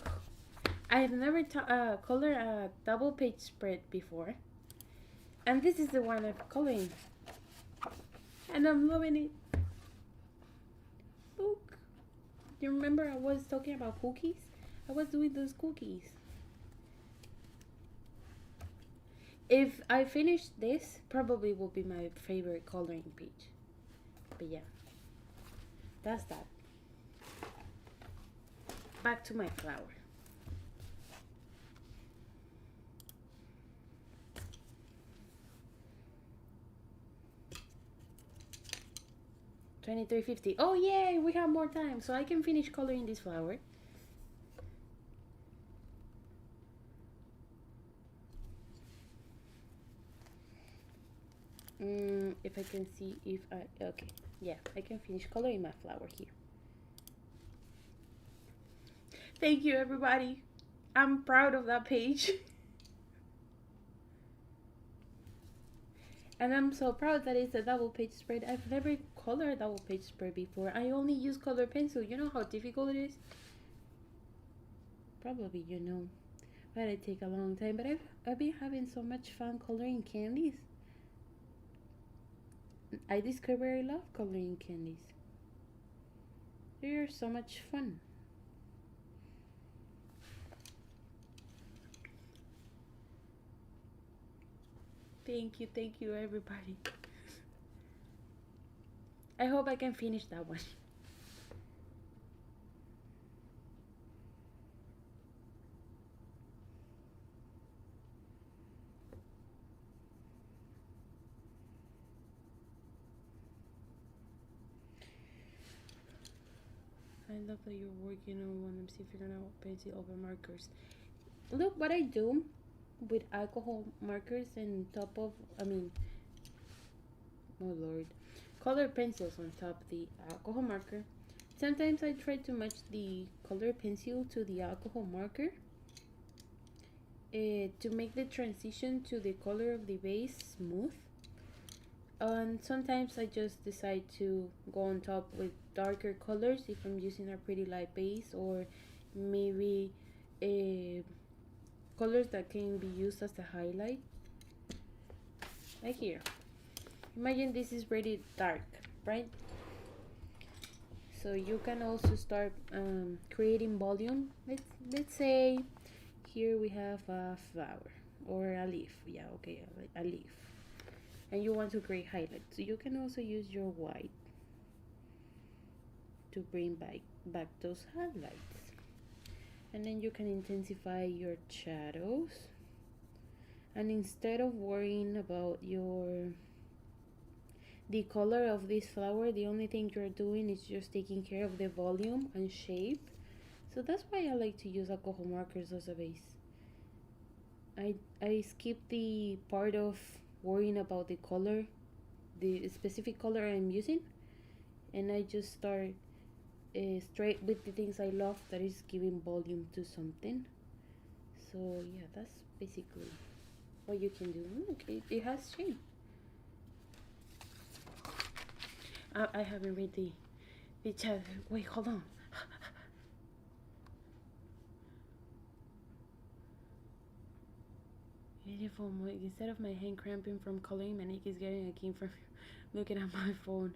S1: I've never colored a double page spread before. And this is the one I'm coloring. And I'm loving it. Look. You remember I was talking about cookies? I was doing those cookies. If I finish this, probably will be my favorite coloring page. But yeah, that's that. Back to my flower. $23.50. Oh yay, we have more time, so I can finish coloring this flower. If I can see if okay, yeah, I can finish coloring my flower here. Thank you, everybody. I'm proud of that page. And I'm so proud that it's a double page spread. I've never colored a double page spread before. I only use color pencil. You know how difficult it is? Probably you know. But it take a long time. But I've been having so much fun coloring candies. I discovered I love coloring candies. They're so much fun. Thank you, everybody. I hope I can finish that one. I love that you're working on one. I'm still figuring out pencil over markers. Look what I do with alcohol markers and top of, oh lord, color pencils on top of the alcohol marker. Sometimes I try to match the color pencil to the alcohol marker to make the transition to the color of the base smooth. And sometimes I just decide to go on top with darker colors if I'm using a pretty light base, or maybe colors that can be used as a highlight. Like here. Imagine this is pretty dark, right? So you can also start creating volume. Let's say here we have a flower or a leaf. Yeah, okay, a leaf. And you want to create highlights. So you can also use your white to bring back those highlights. And then you can intensify your shadows. And instead of worrying about the color of this flower, the only thing you're doing is just taking care of the volume and shape. So that's why I like to use alcohol markers as a base. I skipped the part of worrying about the color, the specific color I'm using, and I just start straight with the things I love, that is giving volume to something. So yeah, that's basically what you can do. Look, it has shade. I haven't read the chat. Wait, hold on. Beautiful. Instead of my hand cramping from coloring, my neck is getting a king from looking at my phone.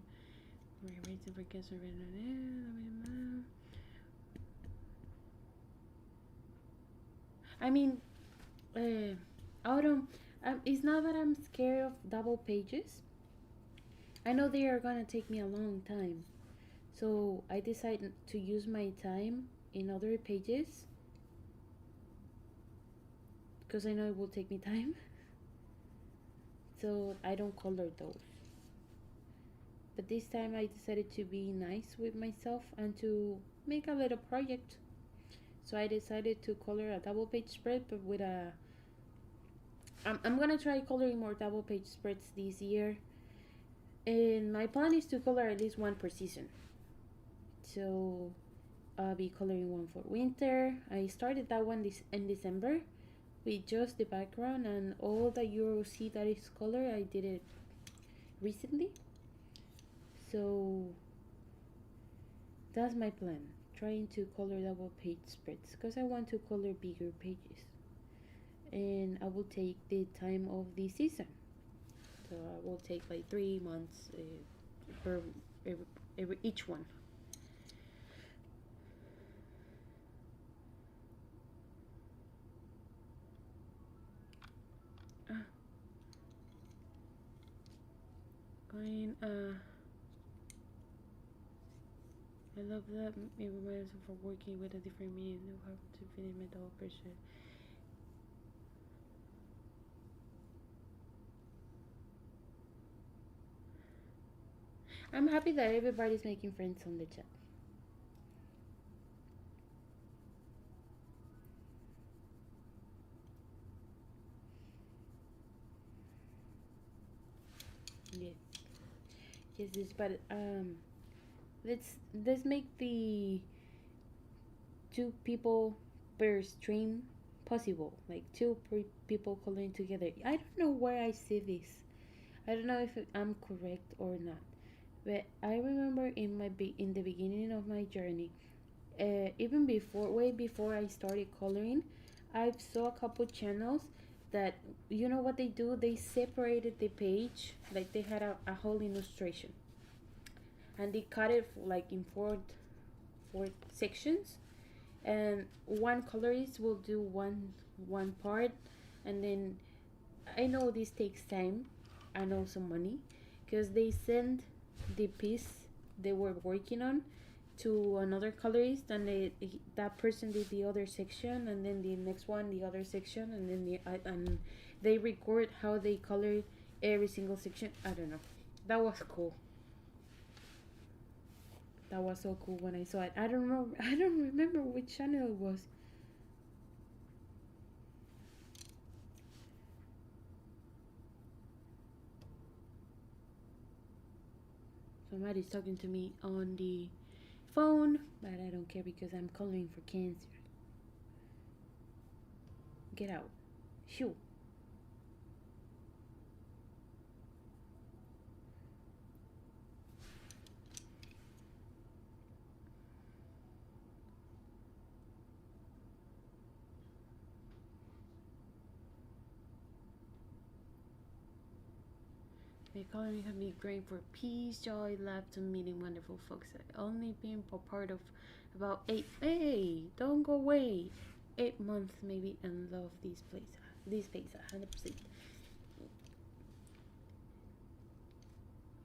S1: I mean, Autumn, it's not that I'm scared of double pages. I know they are gonna take me a long time. So I decided to use my time in other pages because I know it will take me time. So I don't color those. But this time I decided to be nice with myself and to make a little project. So I decided to color a double page spread, but with a I'm gonna try coloring more double page spreads this year, and my plan is to color at least one per season. So I'll be coloring one for winter. I started that one in December with just the background, and all that you see that is color, I did it recently. So that's my plan, trying to color double page spreads because I want to color bigger pages, and I will take the time of the season. So I will take like 3 months per each one. Going I love that it reminds me of working with a different meaning, know how to finish my double pressure. I'm happy that everybody's making friends on the chat. Yes. Yes, but let's make the 2 people per stream possible, like 2 people coloring together. I don't know where I see this. I don't know if I'm correct or not, but I remember in the beginning of my journey, even way before I started coloring, I saw a couple channels that, you know what they do? They separated the page, like they had a whole illustration, and they cut it like in four sections, and one colorist will do one part, and then I know this takes time and also money, because they send the piece they were working on to another colorist, and that person did the other section, and then the next one the other section, and then and they record how they colored every single section. I don't know. That was cool. That was so cool when I saw it. I don't remember which channel it was. Somebody's talking to me on the phone, but I don't care because I'm coloring for Cancer. Get out. Shoo. The coloring can be great for peace, joy, laughter, meeting wonderful folks. I've only been a part of about 8. Hey, don't go away. 8 months maybe, and love this place. This space 100%.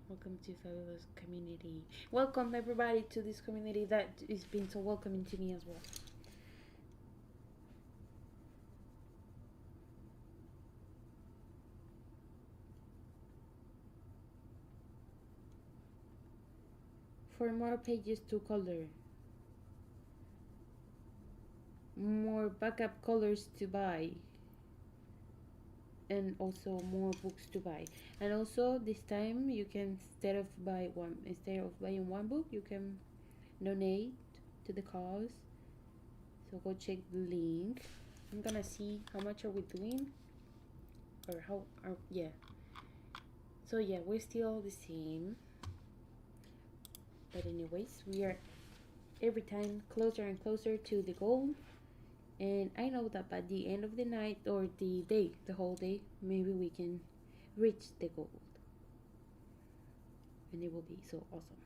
S1: Welcome to Fabulous Community. Welcome everybody to this community that has been so welcoming to me as well. For more pages to color, more backup colors to buy. and also more books to buy. And also this time you can, instead of buying one book, you can donate to the cause. So go check the link. I'm gonna see how much are we doing, or how are, yeah. So yeah, we're still the same, but anyways, we are every time closer and closer to the goal. And I know that by the end of the night or the day, the whole day, maybe we can reach the goal, and it will be so awesome.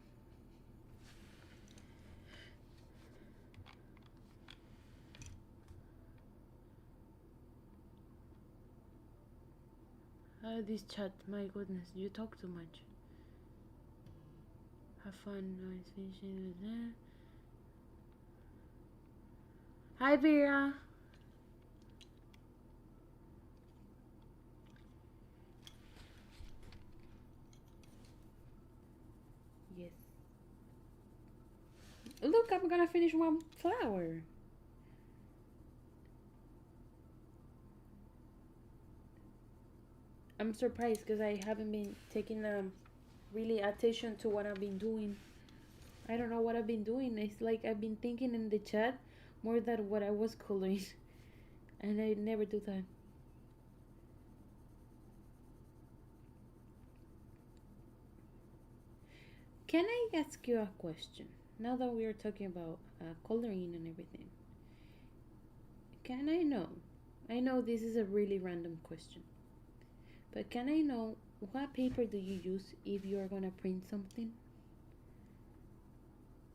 S1: This chat, my goodness, you talk too much. Have fun. No, it's finishing. Hi, Vera. Yes. Look, I'm gonna finish one flower. I'm surprised because I haven't been taking really attention to what I've been doing. I don't know what I've been doing. It's like I've been thinking in the chat more than what I was coloring, and I never do that. Can I ask you a question? Now that we are talking about coloring and everything, can I know? I know this is a really random question, but can I know what paper do you use if you are gonna print something?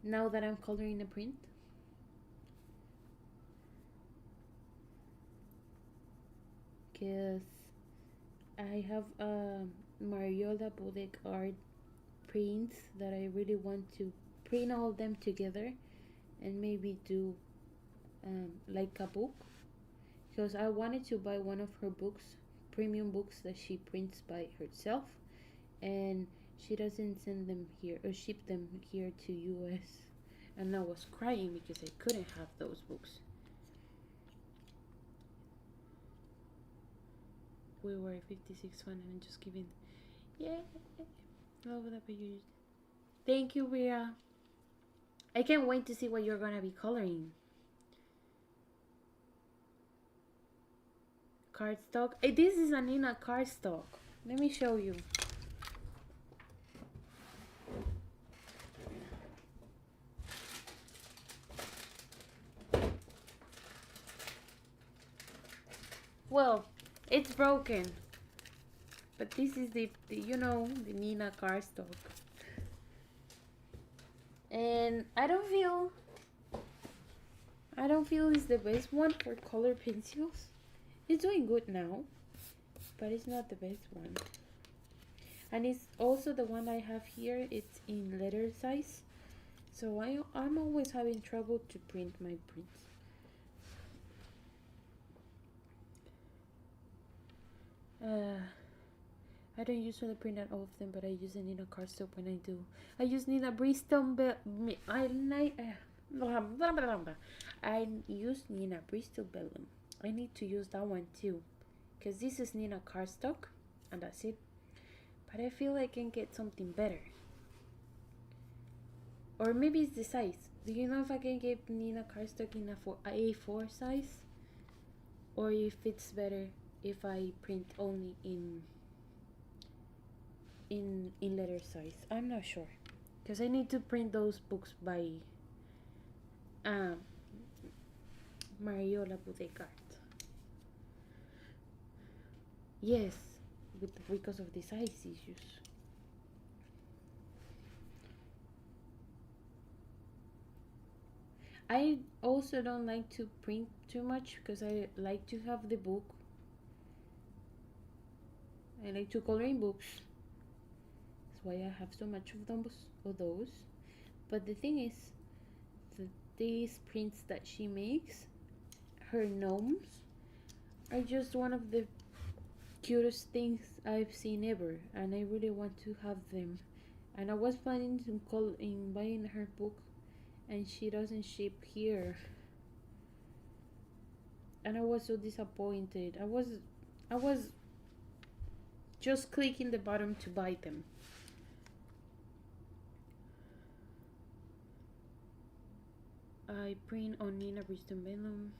S1: Now that I'm coloring a print? Because I have Mariola Bodek art prints that I really want to print all of them together and maybe do like a book, because I wanted to buy one of her books, premium books that she prints by herself, and she doesn't send them here or ship them here to US, and I was crying because I couldn't have those books. We were 56 fun and just giving, yeah, love that page. Thank you, Rhea. I can't wait to see what you're gonna be coloring. Cardstock. This is an Nina cardstock. Let me show you. Well, it's broken, but this is the you know, the Nina cardstock. And I don't feel it's the best one for color pencils. It's doing good now, but it's not the best one. And it's also the one I have here. It's in letter size, so I'm always having trouble to print my prints. I don't usually print that often, but I use a Nina cardstock when I do. I use Nina Bristol. I use Nina Bristol Vellum. I need to use that one too, because this is Nina cardstock, and that's it. But I feel I can get something better, or maybe it's the size. Do you know if I can get Nina cardstock in a A4 size, or if it's better if I print only in letter size? I'm not sure, because I need to print those books by Mariola Budecart. Yes, because of the size issues. I also don't like to print too much because I like to have the book. I like to color in books. That's why I have so much of those. But the thing is, these prints that she makes, her gnomes, are just one of the cutest things I've seen ever, and I really want to have them. And I was planning to call in buying her book, and she doesn't ship here, and I was so disappointed. I was just click in the bottom to buy them. I print on Nina Briston Vellum.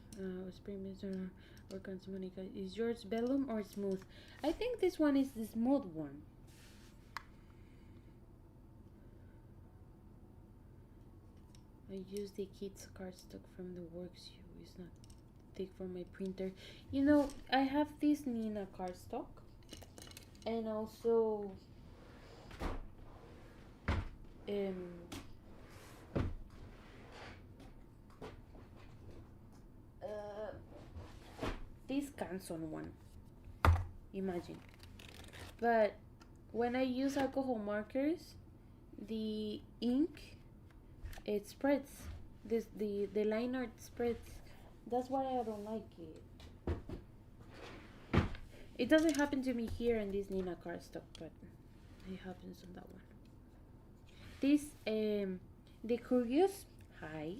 S1: Spring Mr. Organs Monica. Is yours vellum or smooth? I think this one is the smooth one. I use the kids cardstock from the works. It's not thick for my printer. You know, I have this Nina cardstock, and also this Canson one. Imagine, but when I use alcohol markers, the ink, it spreads. The line art spreads. That's why I don't like it. It doesn't happen to me here in this Nina cardstock, but it happens on that one. This the Curious. Hi.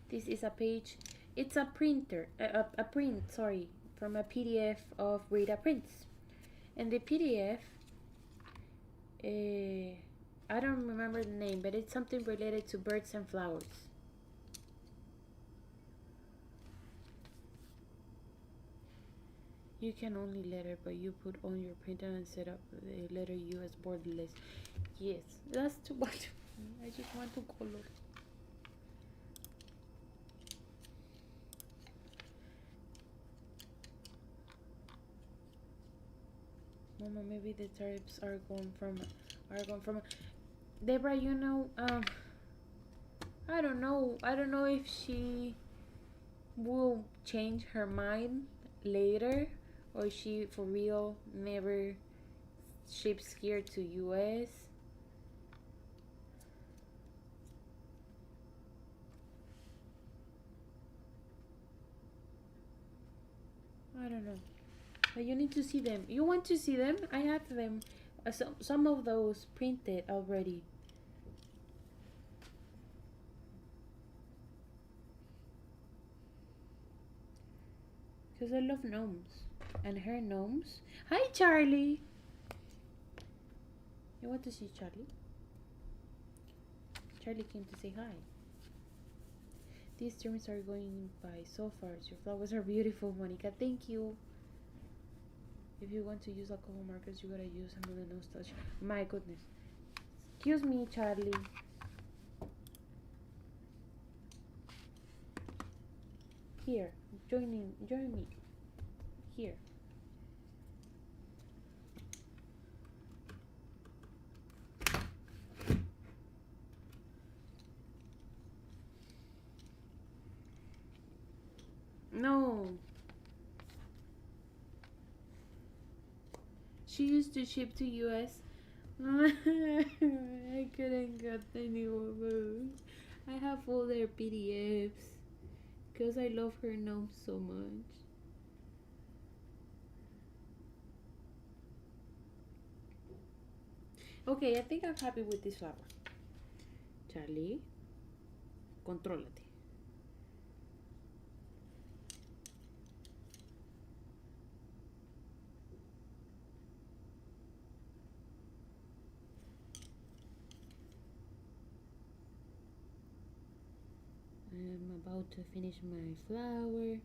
S1: This is a page. It's a printer. A print. Sorry, from a PDF of Rita Prints, and the PDF. I don't remember the name, but it's something related to birds and flowers. You can only letter, but you put on your printer and set up the letter U as borderless. Yes, that's too much. I just want to color. Mama, maybe the tariffs are going from Deborah, you know, I don't know if she will change her mind later, or she for real never ships here to US. I don't know, but you need to see them. You want to see them? I have them. Some of those printed already. Because I love gnomes. And her gnomes. Hi, Charlie! You want to see Charlie? Charlie came to say hi. These streams are going by so fast. Your flowers are beautiful, Monica. Thank you. If you want to use alcohol markers, you gotta use another nose touch. My goodness. Excuse me, Charlie. Here, join me. Here. No. She used to ship to US. I couldn't get any of those. I have all their PDFs because I love her gnomes so much. Okay, I think I'm happy with this flower. Charlie, contrólate. I'm about to finish my flower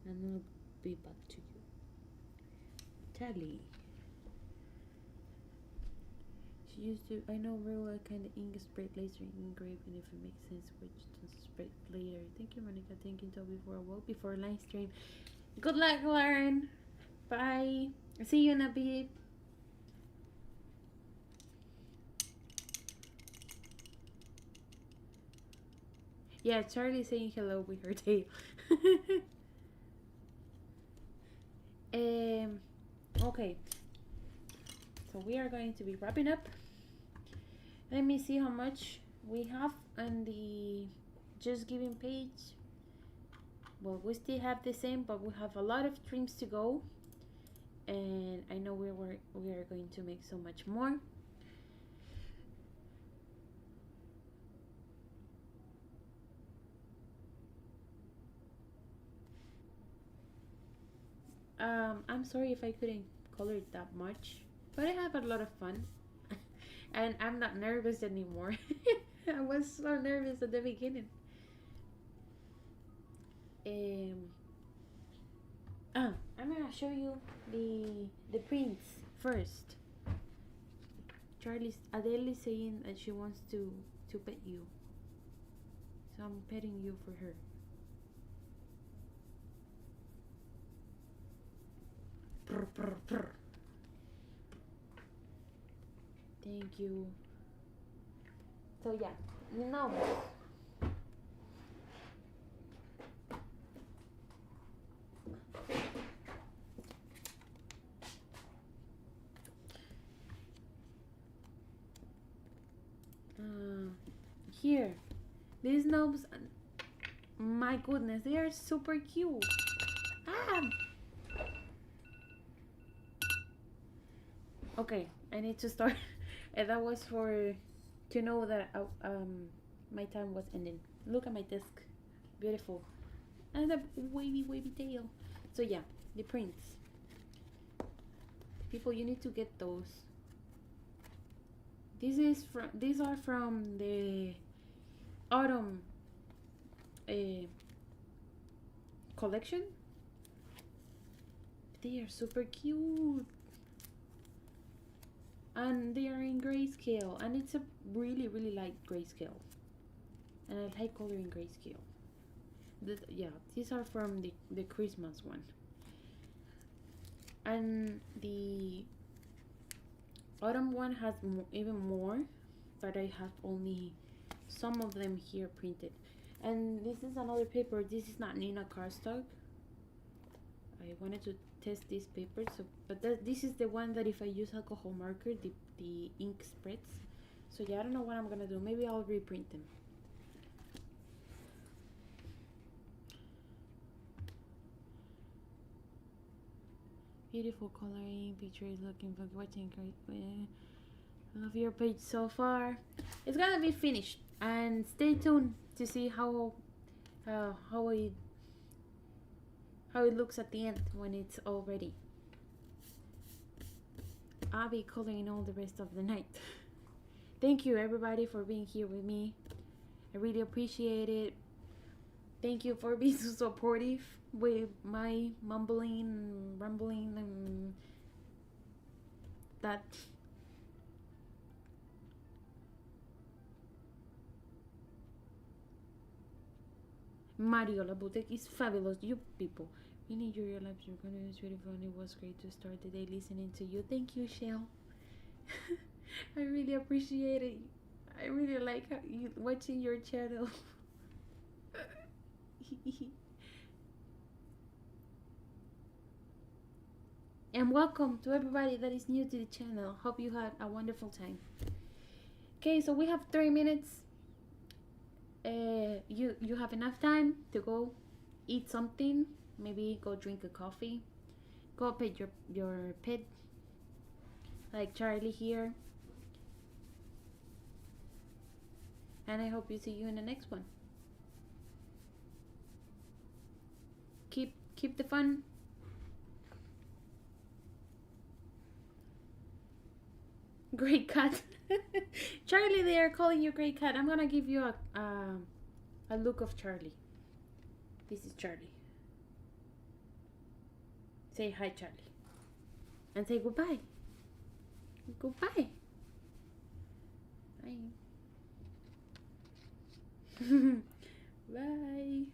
S1: and I'll be back to you. Charlie. She used to, I know very well kind of ink spray laser engraving if it makes sense, which to spray later. Thank you, Monica. Thank you, Toby, for a walk before live stream. Good luck, Lauren. Bye. See you in a bit. Yeah, Charlie's saying hello with her tail. Okay. So we are going to be wrapping up. Let me see how much we have on the Just Giving page. Well, we still have the same, but we have a lot of streams to go. And I know we are going to make so much more. I'm sorry if I couldn't color it that much. but I have a lot of fun. And I'm not nervous anymore. I was so nervous at the beginning. I'm gonna show you the prints first. Adele is saying that she wants to pet you, so I'm petting you for her. Purr, purr, purr. Thank you. So yeah, now here, these knobs, my goodness, they are super cute. Okay, I need to start. And that was to know that my time was ending. Look at my desk, beautiful, and a wavy tail. So yeah, the prints. People, you need to get those. These are from the autumn collection. They are super cute, and they are in grayscale, and it's a really light grayscale, and I like color in grayscale. Yeah, these are from the Christmas one, and the autumn one has even more, but I have only some of them here printed. And this is another paper. This is not Nina cardstock. I wanted to test this paper, but this is the one that if I use alcohol marker, the ink spreads. So yeah, I don't know what I'm gonna do. Maybe I'll reprint them. Beautiful coloring, pictures looking for watching great. Love your page so far. It's gonna be finished, and stay tuned to see how it looks at the end when it's all ready. I'll be coloring all the rest of the night. Thank you everybody for being here with me. I really appreciate it. Thank you for being so supportive with my mumbling, rumbling, and that. Mario, La Boutique is fabulous. You people, we need your lives. You're gonna do really fun. It was great to start the day listening to you. Thank you, Shell. I really appreciate it. I really like you watching your channel. And welcome to everybody that is new to the channel. Hope you had a wonderful time. Okay, so we have 3 minutes. You have enough time to go eat something. Maybe go drink a coffee. Go pet your pet, like Charlie here. And I hope you see you in the next one. Keep the fun. Great cat. Charlie, they are calling you great cat. I'm gonna give you a look of Charlie. This is Charlie. Say hi, Charlie. And say goodbye. Goodbye. Bye. Bye.